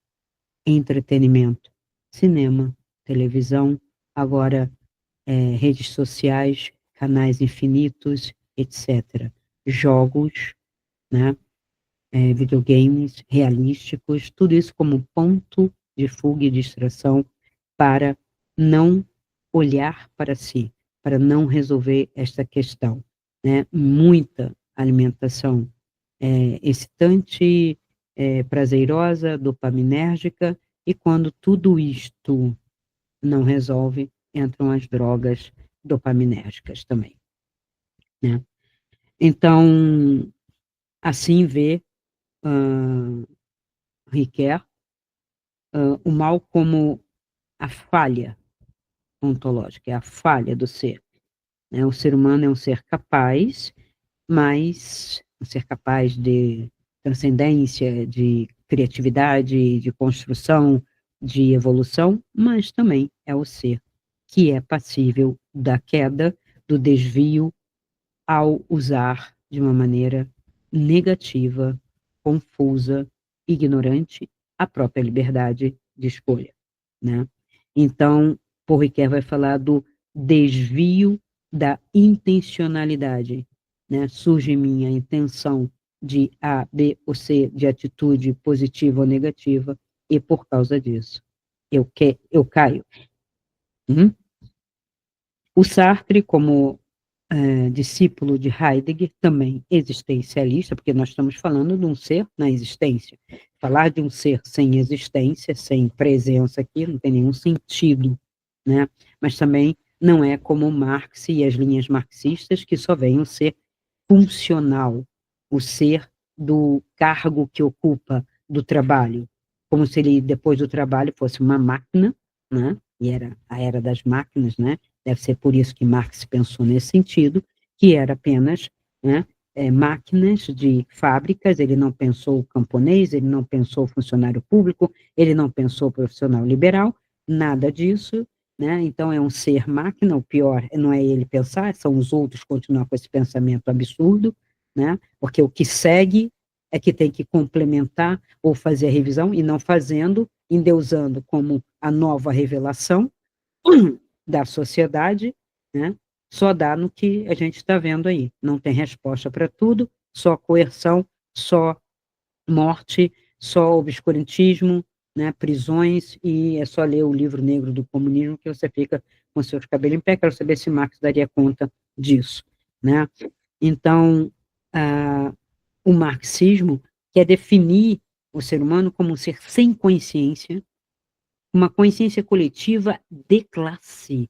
S1: entretenimento, cinema, televisão, agora redes sociais, canais infinitos, etc. Jogos, né? Videogames realísticos, tudo isso como ponto de fuga e distração para não olhar para si, para não resolver esta questão, né? Muita alimentação excitante, prazerosa, dopaminérgica, e quando tudo isto não resolve, entram as drogas dopaminérgicas também, né? Então, assim vê Ricoeur o mal como a falha ontológica, é a falha do ser, né? O ser humano é um ser capaz, mas um ser capaz de transcendência, de criatividade, de construção, de evolução, mas também é o ser que é passível da queda, do desvio, ao usar de uma maneira negativa, confusa, ignorante, a própria liberdade de escolha, né? Então, Paul Ricoeur vai falar do desvio da intencionalidade, né? Surge em mim a intenção de A, B ou C, de atitude positiva ou negativa, e por causa disso, eu caio. Uhum. O Sartre, como discípulo de Heidegger, também existencialista, porque nós estamos falando de um ser na existência. Falar de um ser sem existência, sem presença aqui, não tem nenhum sentido, né? Mas também não é como Marx e as linhas marxistas, que só veem o ser funcional, o ser do cargo que ocupa, do trabalho, como se ele, depois do trabalho, fosse uma máquina, né? E era a era das máquinas, né? Deve ser por isso que Marx pensou nesse sentido, que era apenas, né, máquinas de fábricas, ele não pensou o camponês, ele não pensou o funcionário público, ele não pensou o profissional liberal, nada disso, né? Então é um ser máquina, o pior não é ele pensar, são os outros continuar com esse pensamento absurdo, né? Porque o que segue é que tem que complementar ou fazer a revisão, e não fazendo, endeusando como a nova revelação da sociedade, né? Só dá no que a gente está vendo aí. Não tem resposta para tudo, só coerção, só morte, só obscurantismo, né, prisões, e é só ler o livro negro do comunismo que você fica com seus cabelos em pé. Quero saber se Marx daria conta disso, né? Então, o marxismo quer definir o ser humano como um ser sem consciência, uma consciência coletiva de classe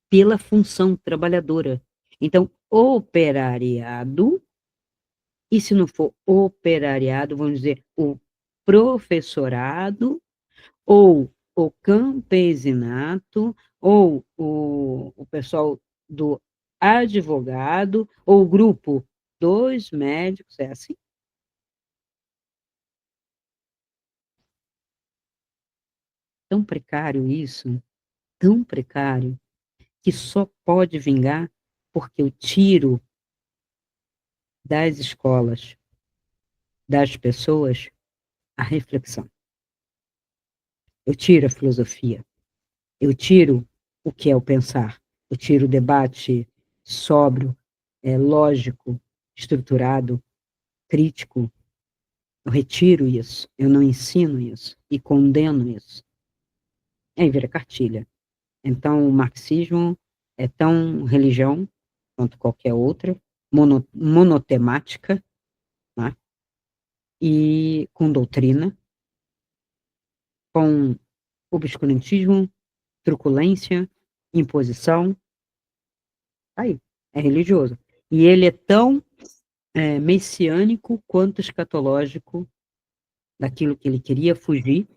S1: pela função trabalhadora. Então, operariado, e se não for operariado, vamos dizer, o professorado, ou o campesinato, ou o pessoal do advogado, ou o grupo dos médicos, é assim, tão precário isso, tão precário, que só pode vingar porque eu tiro das escolas, das pessoas, a reflexão. Eu tiro a filosofia, eu tiro o que é o pensar, eu tiro o debate sóbrio, lógico, estruturado, crítico. Eu retiro isso, eu não ensino isso e condeno isso. Aí vira cartilha. Então, o marxismo é tão religião quanto qualquer outra, monotemática, né? E com doutrina, com obscurantismo, truculência, imposição, aí, é religioso. E ele é tão messiânico quanto escatológico daquilo que ele queria fugir,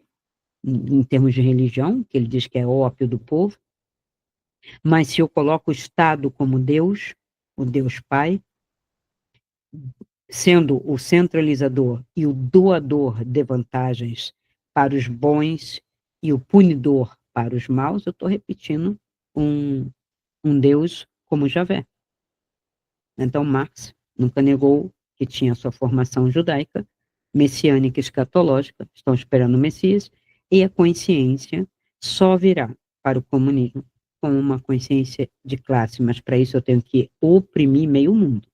S1: em termos de religião, que ele diz que é ópio do povo, mas se eu coloco o Estado como Deus, o Deus Pai, sendo o centralizador e o doador de vantagens para os bons e o punidor para os maus, eu estou repetindo um, um Deus como Javé. Então, Marx nunca negou que tinha sua formação judaica, messiânica e escatológica, estão esperando o Messias, e a consciência só virá para o comunismo com uma consciência de classe, mas para isso eu tenho que oprimir meio mundo.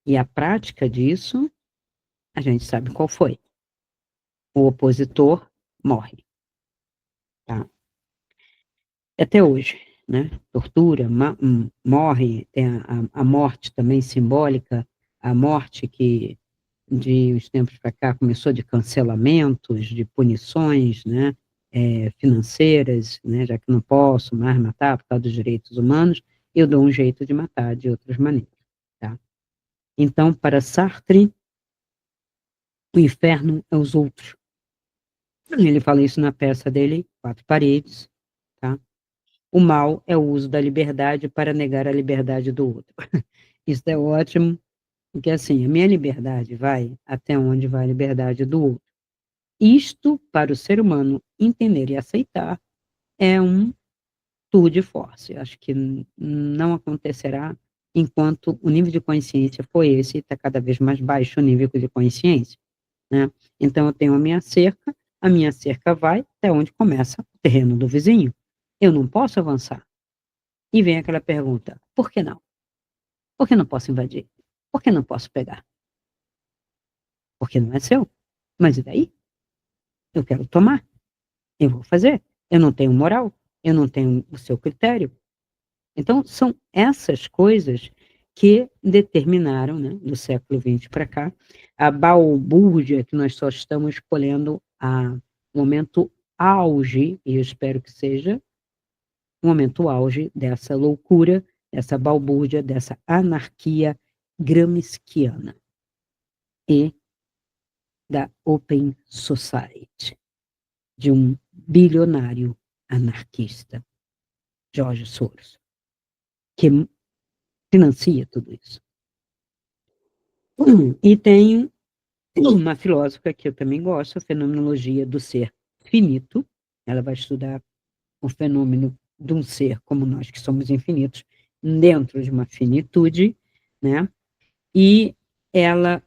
S1: E a prática disso, a gente sabe qual foi. O opositor morre, tá? Até hoje, né? Tortura, morre, tem a morte também simbólica, a morte que de uns tempos para cá começou de cancelamentos, de punições, né, financeiras, né, já que não posso mais matar por causa dos direitos humanos, eu dou um jeito de matar de outras maneiras, tá? Então, para Sartre, o inferno é os outros. Ele fala isso na peça dele, Quatro Paredes, tá? O mal é o uso da liberdade para negar a liberdade do outro. Isso é ótimo, Porque, assim, a minha liberdade vai até onde vai a liberdade do outro. Isto, para o ser humano entender e aceitar, é um tour de force. Acho que não acontecerá enquanto o nível de consciência for esse, e está cada vez mais baixo o nível de consciência, né? Então, eu tenho a minha cerca vai até onde começa o terreno do vizinho. Eu não posso avançar. E vem aquela pergunta: por que não? Por que não posso invadir? Por que não posso pegar? Porque não é seu. Mas e daí? Eu quero tomar. Eu vou fazer. Eu não tenho moral. Eu não tenho o seu critério. Então, são essas coisas que determinaram, né, do século XX para cá, a balbúrdia que nós só estamos escolhendo a momento auge, e eu espero que seja o momento auge dessa loucura, dessa balbúrdia, dessa anarquia gramsciana e da Open Society, de um bilionário anarquista, George Soros, que financia tudo isso. E tem uma filósofa que eu também gosto, a fenomenologia do ser finito. Ela vai estudar o fenômeno de um ser como nós, que somos infinitos, dentro de uma finitude, né? E ela,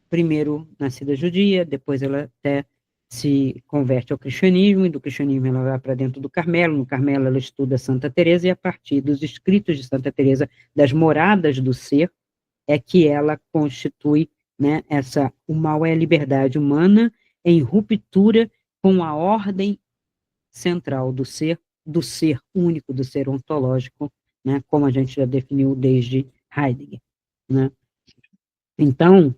S1: primeiro nascida judia, depois ela até se converte ao cristianismo, e do cristianismo ela vai para dentro do Carmelo, no Carmelo ela estuda Santa Teresa, e a partir dos escritos de Santa Teresa, das moradas do ser, é que ela constitui, né, o mal é a liberdade humana em ruptura com a ordem central do ser único, do ser ontológico, né, como a gente já definiu desde Heidegger, né? Então,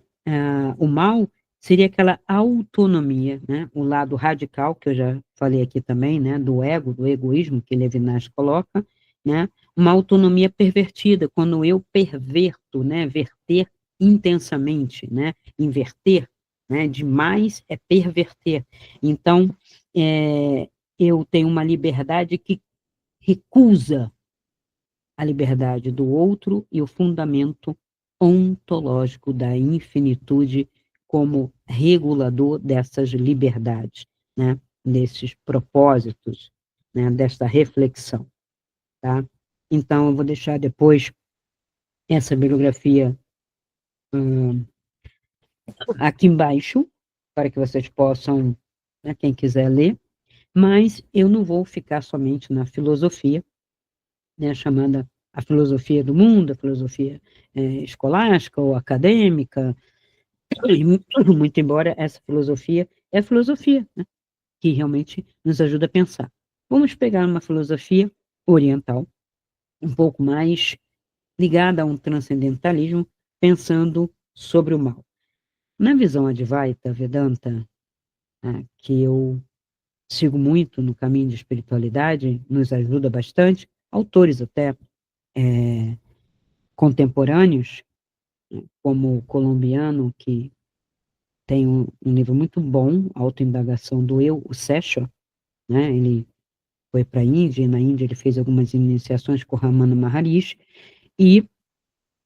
S1: o mal seria aquela autonomia, né, o lado radical, que eu já falei aqui também, né, do ego, do egoísmo, que Levinas coloca, né, uma autonomia pervertida, quando eu perverto, né, verter intensamente, né, inverter, né, demais é perverter. Então, eu tenho uma liberdade que recusa a liberdade do outro e o fundamento ontológico da infinitude como regulador dessas liberdades, né, desses propósitos, né, desta reflexão, tá? Então, eu vou deixar depois essa bibliografia aqui embaixo, para que vocês possam, né, quem quiser ler, mas eu não vou ficar somente na filosofia, né, chamada a filosofia do mundo, a filosofia escolástica ou acadêmica, e muito embora essa filosofia é a filosofia, né, que realmente nos ajuda a pensar. Vamos pegar uma filosofia oriental, um pouco mais ligada a um transcendentalismo, pensando sobre o mal. Na visão Advaita, Vedanta, que eu sigo muito no caminho de espiritualidade, nos ajuda bastante, autores até contemporâneos, como o colombiano, que tem um livro muito bom, Autoindagação do Eu, o Sesha, né? Ele foi para a Índia, e na Índia ele fez algumas iniciações com Ramana Maharishi, e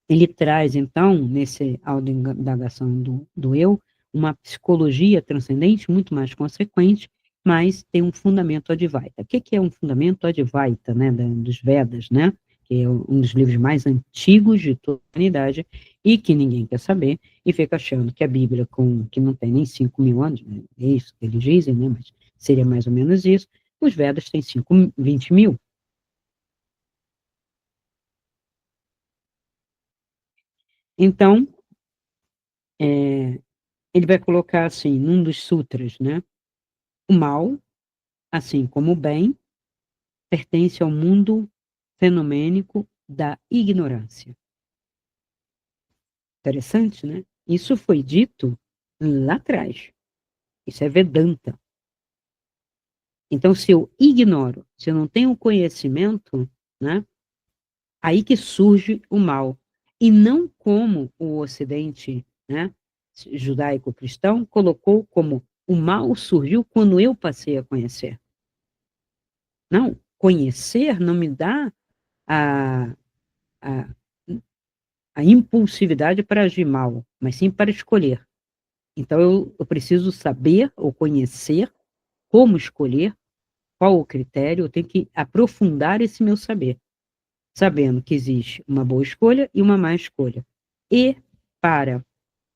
S1: ele traz, então, nesse Autoindagação do Eu, uma psicologia transcendente muito mais consequente, mas tem um fundamento Advaita. O que é um fundamento Advaita, né, dos Vedas, né? Que é um dos livros mais antigos de toda a humanidade, e que ninguém quer saber, e fica achando que a Bíblia, que não tem nem 5.000 anos, né, é isso que eles dizem, né, mas seria mais ou menos isso, os Vedas têm 20 mil. Então, ele vai colocar assim, num dos sutras, né, o mal, assim como o bem, pertence ao mundo fenomênico da ignorância. Interessante, né? Isso foi dito lá atrás. Isso é Vedanta. Então, se eu ignoro, se eu não tenho conhecimento, né, aí que surge o mal. E não como o Ocidente, né, judaico-cristão, colocou como o mal surgiu quando eu passei a conhecer. Não, conhecer não me dá a, a, a impulsividade para agir mal, mas sim para escolher. Então, eu preciso saber ou conhecer como escolher, qual o critério, eu tenho que aprofundar esse meu saber, sabendo que existe uma boa escolha e uma má escolha. E, para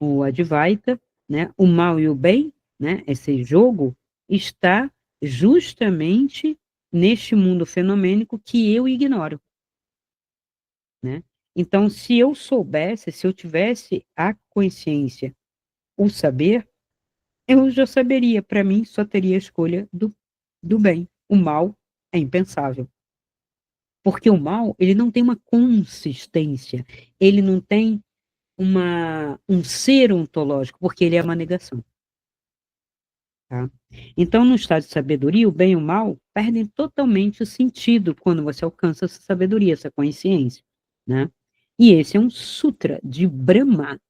S1: o Advaita, né, o mal e o bem, né, esse jogo, está justamente neste mundo fenomênico que eu ignoro, né? Então, se eu soubesse, se eu tivesse a consciência, o saber, eu já saberia, para mim, só teria a escolha do bem. O mal é impensável. Porque o mal, ele não tem uma consistência, ele não tem um ser ontológico, porque ele é uma negação. Tá? Então, no estado de sabedoria, o bem e o mal perdem totalmente o sentido quando você alcança essa sabedoria, essa consciência. Né? E esse é um sutra de Brahma,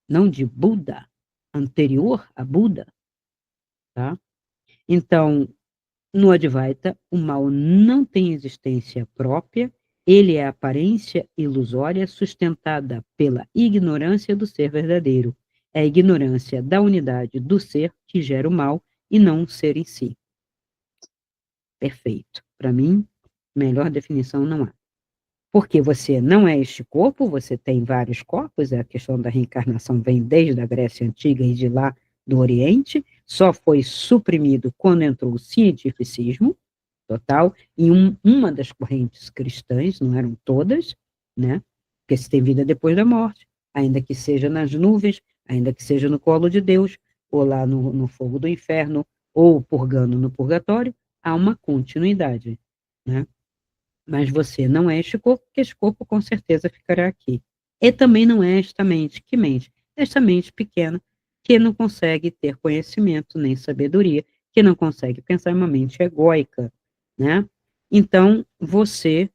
S1: não de Buda, anterior a Buda. Tá? Então, no Advaita, o mal não tem existência própria, ele é aparência ilusória sustentada pela ignorância do ser verdadeiro. É a ignorância da unidade do ser que gera o mal e não o ser em si. Perfeito. Para mim, melhor definição não há. Porque você não é este corpo, você tem vários corpos, a questão da reencarnação vem desde a Grécia Antiga e de lá do Oriente, só foi suprimido quando entrou o cientificismo total, e uma das correntes cristãs, não eram todas, né? Porque se tem vida depois da morte, ainda que seja nas nuvens, ainda que seja no colo de Deus, ou lá no fogo do inferno, ou purgando no purgatório, há uma continuidade, né? Mas você não é este corpo, porque este corpo com certeza ficará aqui. E também não é esta mente, que mente? Esta mente pequena, que não consegue ter conhecimento nem sabedoria, que não consegue pensar em uma mente egóica, né? Então, você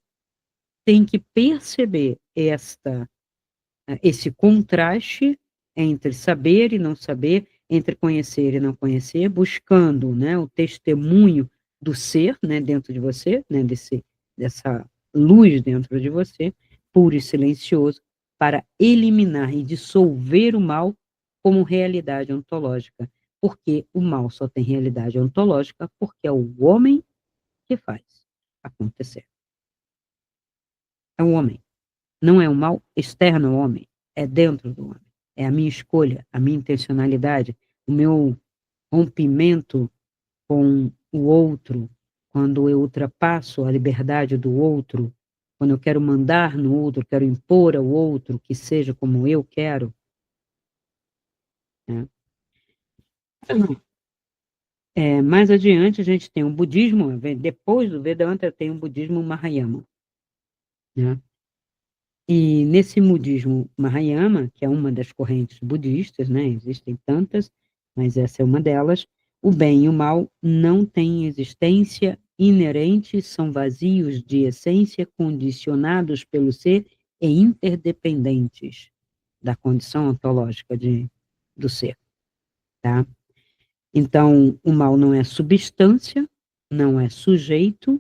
S1: tem que perceber esse contraste entre saber e não saber, entre conhecer e não conhecer, buscando, né, o testemunho do ser, né, dentro de você, né, dessa luz dentro de você, puro e silencioso, para eliminar e dissolver o mal como realidade ontológica, porque o mal só tem realidade ontológica porque é o homem que faz acontecer. É o homem. Não é um mal externo ao homem, é dentro do homem. É a minha escolha, a minha intencionalidade, o meu rompimento com o outro, quando eu ultrapasso a liberdade do outro, quando eu quero mandar no outro, quero impor ao outro que seja como eu quero. Né? Mais adiante, a gente tem o budismo, depois do Vedanta, tem o budismo Mahayana. Né? E nesse budismo Mahayana, que é uma das correntes budistas, né, existem tantas, mas essa é uma delas, o bem e o mal não têm existência inerente, são vazios de essência, condicionados pelo ser e interdependentes da condição ontológica do ser, tá? Então, o mal não é substância, não é sujeito,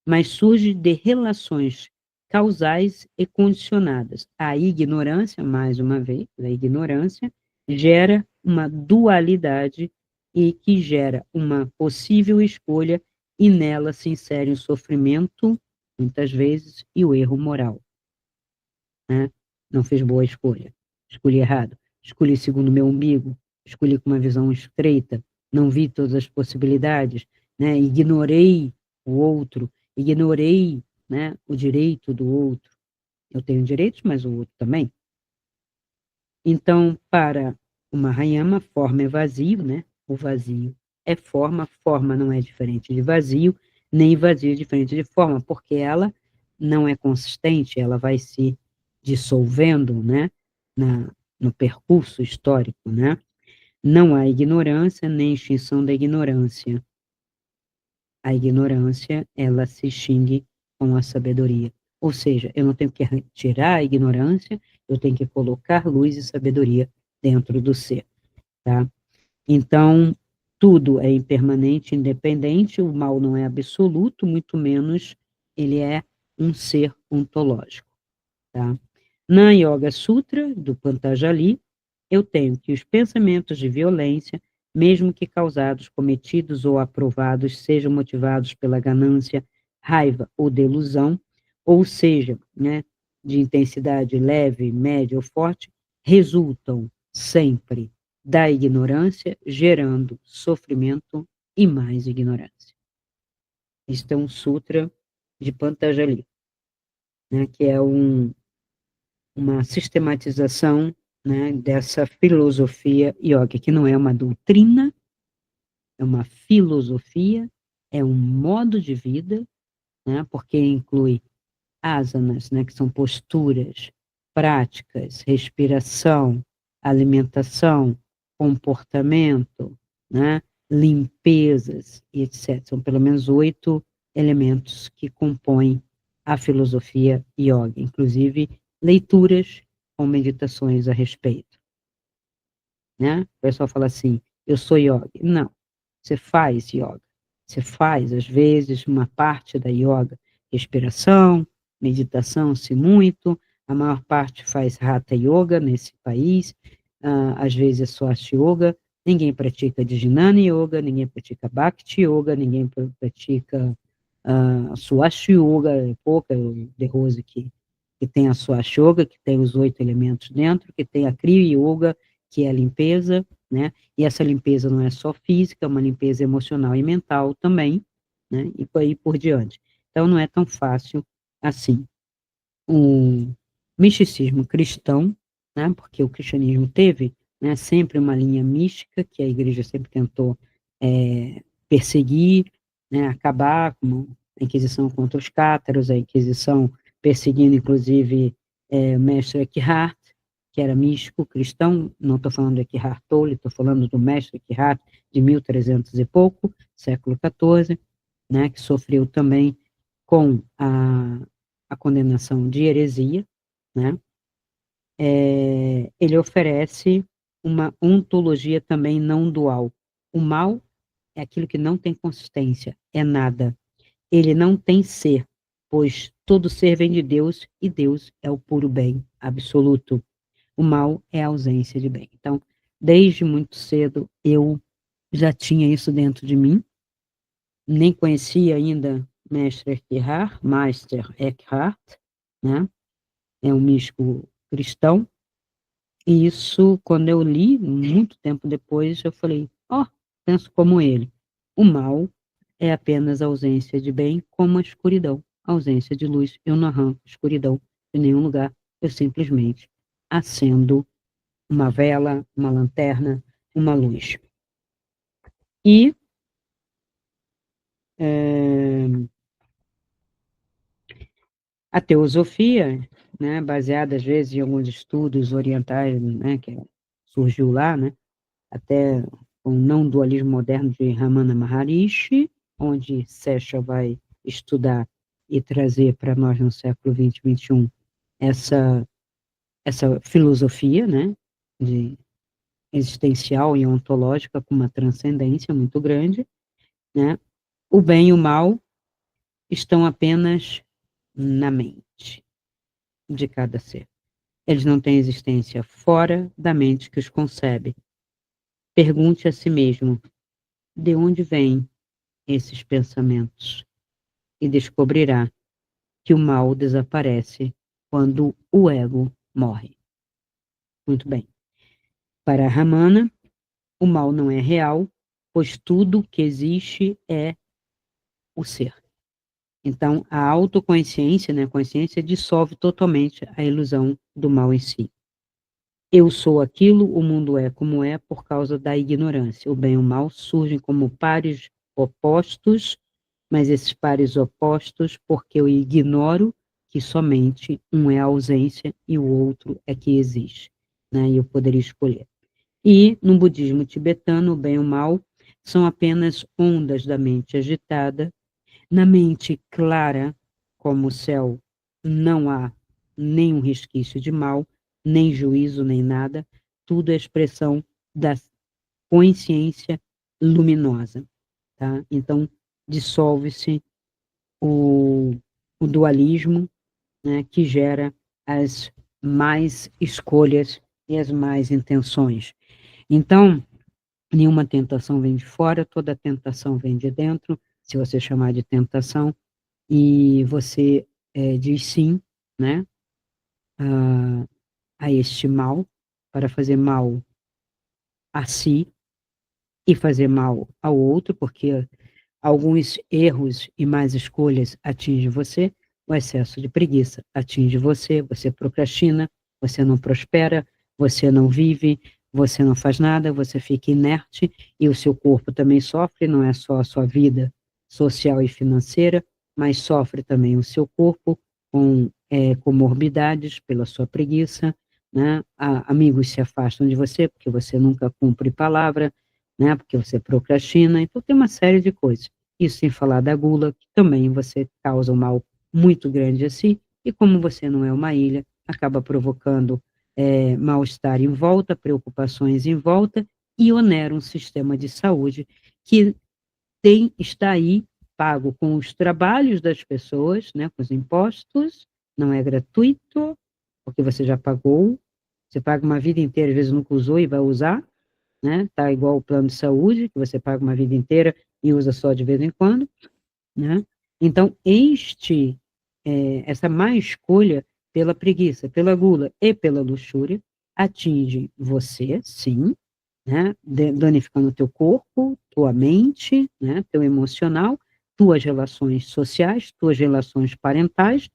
S1: mas surge de relações causais e condicionadas. A ignorância, mais uma vez, a ignorância gera uma dualidade e que gera uma possível escolha e nela se insere o sofrimento, muitas vezes, e o erro moral. Né? Não fiz boa escolha, escolhi errado, escolhi segundo meu umbigo, escolhi com uma visão estreita, não vi todas as possibilidades, né? Ignorei o outro, ignorei, né, o direito do outro. Eu tenho direitos, mas o outro também. Então, para o Mahayana, forma é vazio, né? O vazio é forma, forma não é diferente de vazio, nem vazio é diferente de forma, porque ela não é consistente, ela vai se dissolvendo, né? No percurso histórico, né? Não há ignorância, nem extinção da ignorância. A ignorância, ela se extingue com a sabedoria. Ou seja, eu não tenho que retirar a ignorância, eu tenho que colocar luz e sabedoria dentro do ser, tá? Então, tudo é impermanente, independente, o mal não é absoluto, muito menos ele é um ser ontológico, tá? Na Yoga Sutra, do Patanjali, eu tenho que os pensamentos de violência, mesmo que causados, cometidos ou aprovados, sejam motivados pela ganância, raiva ou delusão, ou seja, né, de intensidade leve, média ou forte, resultam sempre da ignorância, gerando sofrimento e mais ignorância. Isto é um sutra de Patanjali, né, que é uma sistematização, né, dessa filosofia yoga, que não é uma doutrina, é uma filosofia, é um modo de vida, né, porque inclui asanas, né, que são posturas, práticas, respiração, alimentação, comportamento, né, limpezas, e etc. São pelo menos 8 elementos que compõem a filosofia yoga, inclusive leituras com meditações a respeito, né? O pessoal fala assim, eu sou yoga. Não, você faz yoga. Você faz, às vezes, uma parte da yoga, respiração, meditação, se muito, a maior parte faz Hatha Yoga nesse país, às vezes é Swastika Yoga, ninguém pratica Jnana Yoga, ninguém pratica Bhakti Yoga, ninguém pratica Swastika Yoga, é pouca, de Rose que tem a Swastika Yoga, que tem os 8 elementos dentro, que tem a Kriya Yoga, que é a limpeza, né? E essa limpeza não é só física, é uma limpeza emocional e mental também, né? E por aí por diante. Então, não é tão fácil assim. O misticismo cristão, né? Porque o cristianismo teve, né, sempre uma linha mística que a igreja sempre tentou perseguir, né, acabar com a Inquisição contra os cátaros, a Inquisição perseguindo, inclusive, o mestre Eckhart, que era místico cristão, não estou falando do Eckhart Tolle, estou falando do mestre Eckhart, de 1300 e pouco, século XIV, né, que sofreu também com a condenação de heresia, né, ele oferece uma ontologia também não dual. O mal é aquilo que não tem consistência, é nada. Ele não tem ser, pois todo ser vem de Deus e Deus é o puro bem absoluto. O mal é a ausência de bem. Então, desde muito cedo, eu já tinha isso dentro de mim, nem conhecia ainda Meister Eckhart, né? É um místico cristão, e isso, quando eu li, muito tempo depois, eu falei, penso como ele. O mal é apenas a ausência de bem, como a escuridão. A ausência de luz, eu não arranco escuridão de nenhum lugar, eu simplesmente acendo uma vela, uma lanterna, uma luz. E a teosofia, né, baseada às vezes em alguns estudos orientais, né, que surgiu lá, né, até o não dualismo moderno de Ramana Maharishi, onde Sesha vai estudar e trazer para nós no século XX e XXI essa filosofia, né, de existencial e ontológica com uma transcendência muito grande, né? O bem e o mal estão apenas na mente de cada ser. Eles não têm existência fora da mente que os concebe. Pergunte a si mesmo, de onde vêm esses pensamentos? E descobrirá que o mal desaparece quando o ego morre. Muito bem. Para Ramana, o mal não é real, pois tudo que existe é o ser. Então, a autoconsciência, né, a consciência dissolve totalmente a ilusão do mal em si. Eu sou aquilo, o mundo é como é por causa da ignorância. O bem e o mal surgem como pares opostos, mas esses pares opostos porque eu ignoro que somente um é a ausência e o outro é que existe, né? E eu poderia escolher. E no budismo tibetano, o bem e o mal são apenas ondas da mente agitada. Na mente clara, como o céu, não há nenhum resquício de mal, nem juízo, nem nada, tudo é expressão da consciência luminosa, tá? Então, dissolve-se o, o dualismo, né, que gera as mais escolhas e as mais intenções. Então, nenhuma tentação vem de fora, toda tentação vem de dentro, se você chamar de tentação, e você diz sim, né, a este mal, para fazer mal a si e fazer mal ao outro, porque alguns erros e más escolhas atingem você, o excesso de preguiça atinge você, você procrastina, você não prospera, você não vive, você não faz nada, você fica inerte e o seu corpo também sofre, não é só a sua vida social e financeira, mas sofre também o seu corpo com comorbidades pela sua preguiça, né? Amigos se afastam de você porque você nunca cumpre palavra, né? Porque você procrastina, então tem uma série de coisas. Isso sem falar da gula, que também você causa um mal muito grande a si, e como você não é uma ilha, acaba provocando mal-estar em volta, preocupações em volta, e onera um sistema de saúde que está aí, pago com os trabalhos das pessoas, né, com os impostos, não é gratuito, porque você já pagou, você paga uma vida inteira, às vezes nunca usou e vai usar, né? Tá igual o plano de saúde, que você paga uma vida inteira e usa só de vez em quando, né? Então, essa má escolha pela preguiça, pela gula e pela luxúria atinge você, sim, né? Danificando teu corpo, tua mente, né? Teu emocional, tuas relações sociais, tuas relações parentais,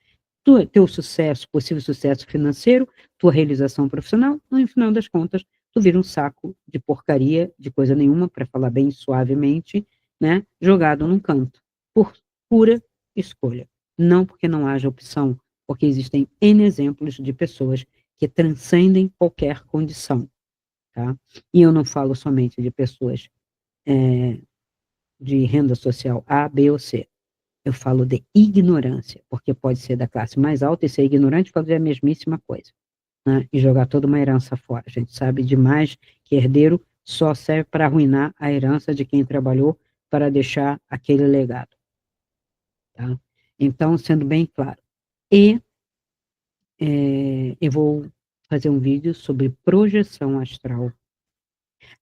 S1: teu sucesso, possível sucesso financeiro, tua realização profissional, no final das contas, tu vira um saco de porcaria, de coisa nenhuma, para falar bem suavemente, né? Jogado num canto, por pura escolha. Não porque não haja opção, porque existem N exemplos de pessoas que transcendem qualquer condição, tá? E eu não falo somente de pessoas de renda social A, B ou C. Eu falo de ignorância, porque pode ser da classe mais alta e ser ignorante fazer a mesmíssima coisa, né? E jogar toda uma herança fora. A gente sabe demais que herdeiro só serve para arruinar a herança de quem trabalhou para deixar aquele legado, tá? Então, sendo bem claro. E eu vou fazer um vídeo sobre projeção astral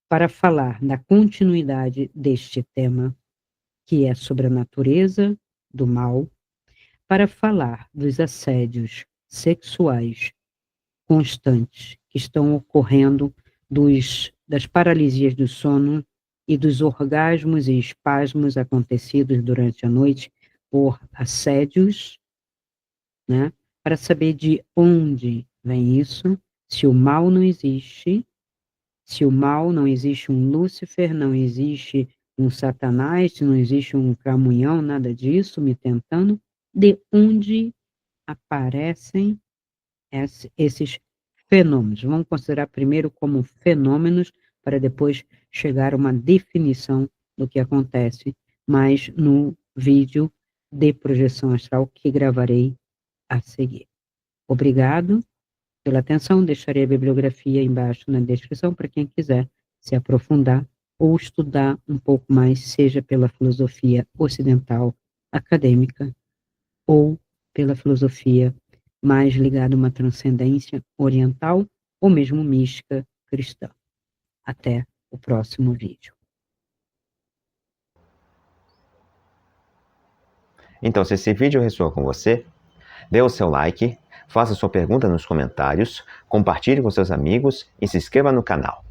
S1: para falar da continuidade deste tema, que é sobre a natureza do mal, para falar dos assédios sexuais constantes que estão ocorrendo, das paralisias do sono e dos orgasmos e espasmos acontecidos durante a noite por assédios, né? Para saber de onde vem isso, se o mal não existe, se o mal não existe um Lúcifer, não existe um Satanás, se não existe um Cramunhão, nada disso, me tentando, de onde aparecem esses fenômenos. Vamos considerar primeiro como fenômenos, para depois chegar a uma definição do que acontece, mas no vídeo de projeção astral que gravarei a seguir. Obrigado pela atenção, deixarei a bibliografia embaixo na descrição para quem quiser se aprofundar ou estudar um pouco mais, seja pela filosofia ocidental acadêmica ou pela filosofia mais ligada a uma transcendência oriental ou mesmo mística cristã. Até o próximo vídeo.
S2: Então, se esse vídeo ressoou com você, dê o seu like, faça sua pergunta nos comentários, compartilhe com seus amigos e se inscreva no canal.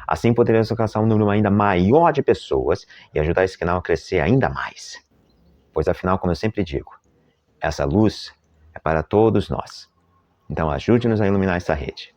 S2: Assim poderemos alcançar um número ainda maior de pessoas e ajudar esse canal a crescer ainda mais. Pois afinal, como eu sempre digo, essa luz é para todos nós. Então ajude-nos a iluminar essa rede.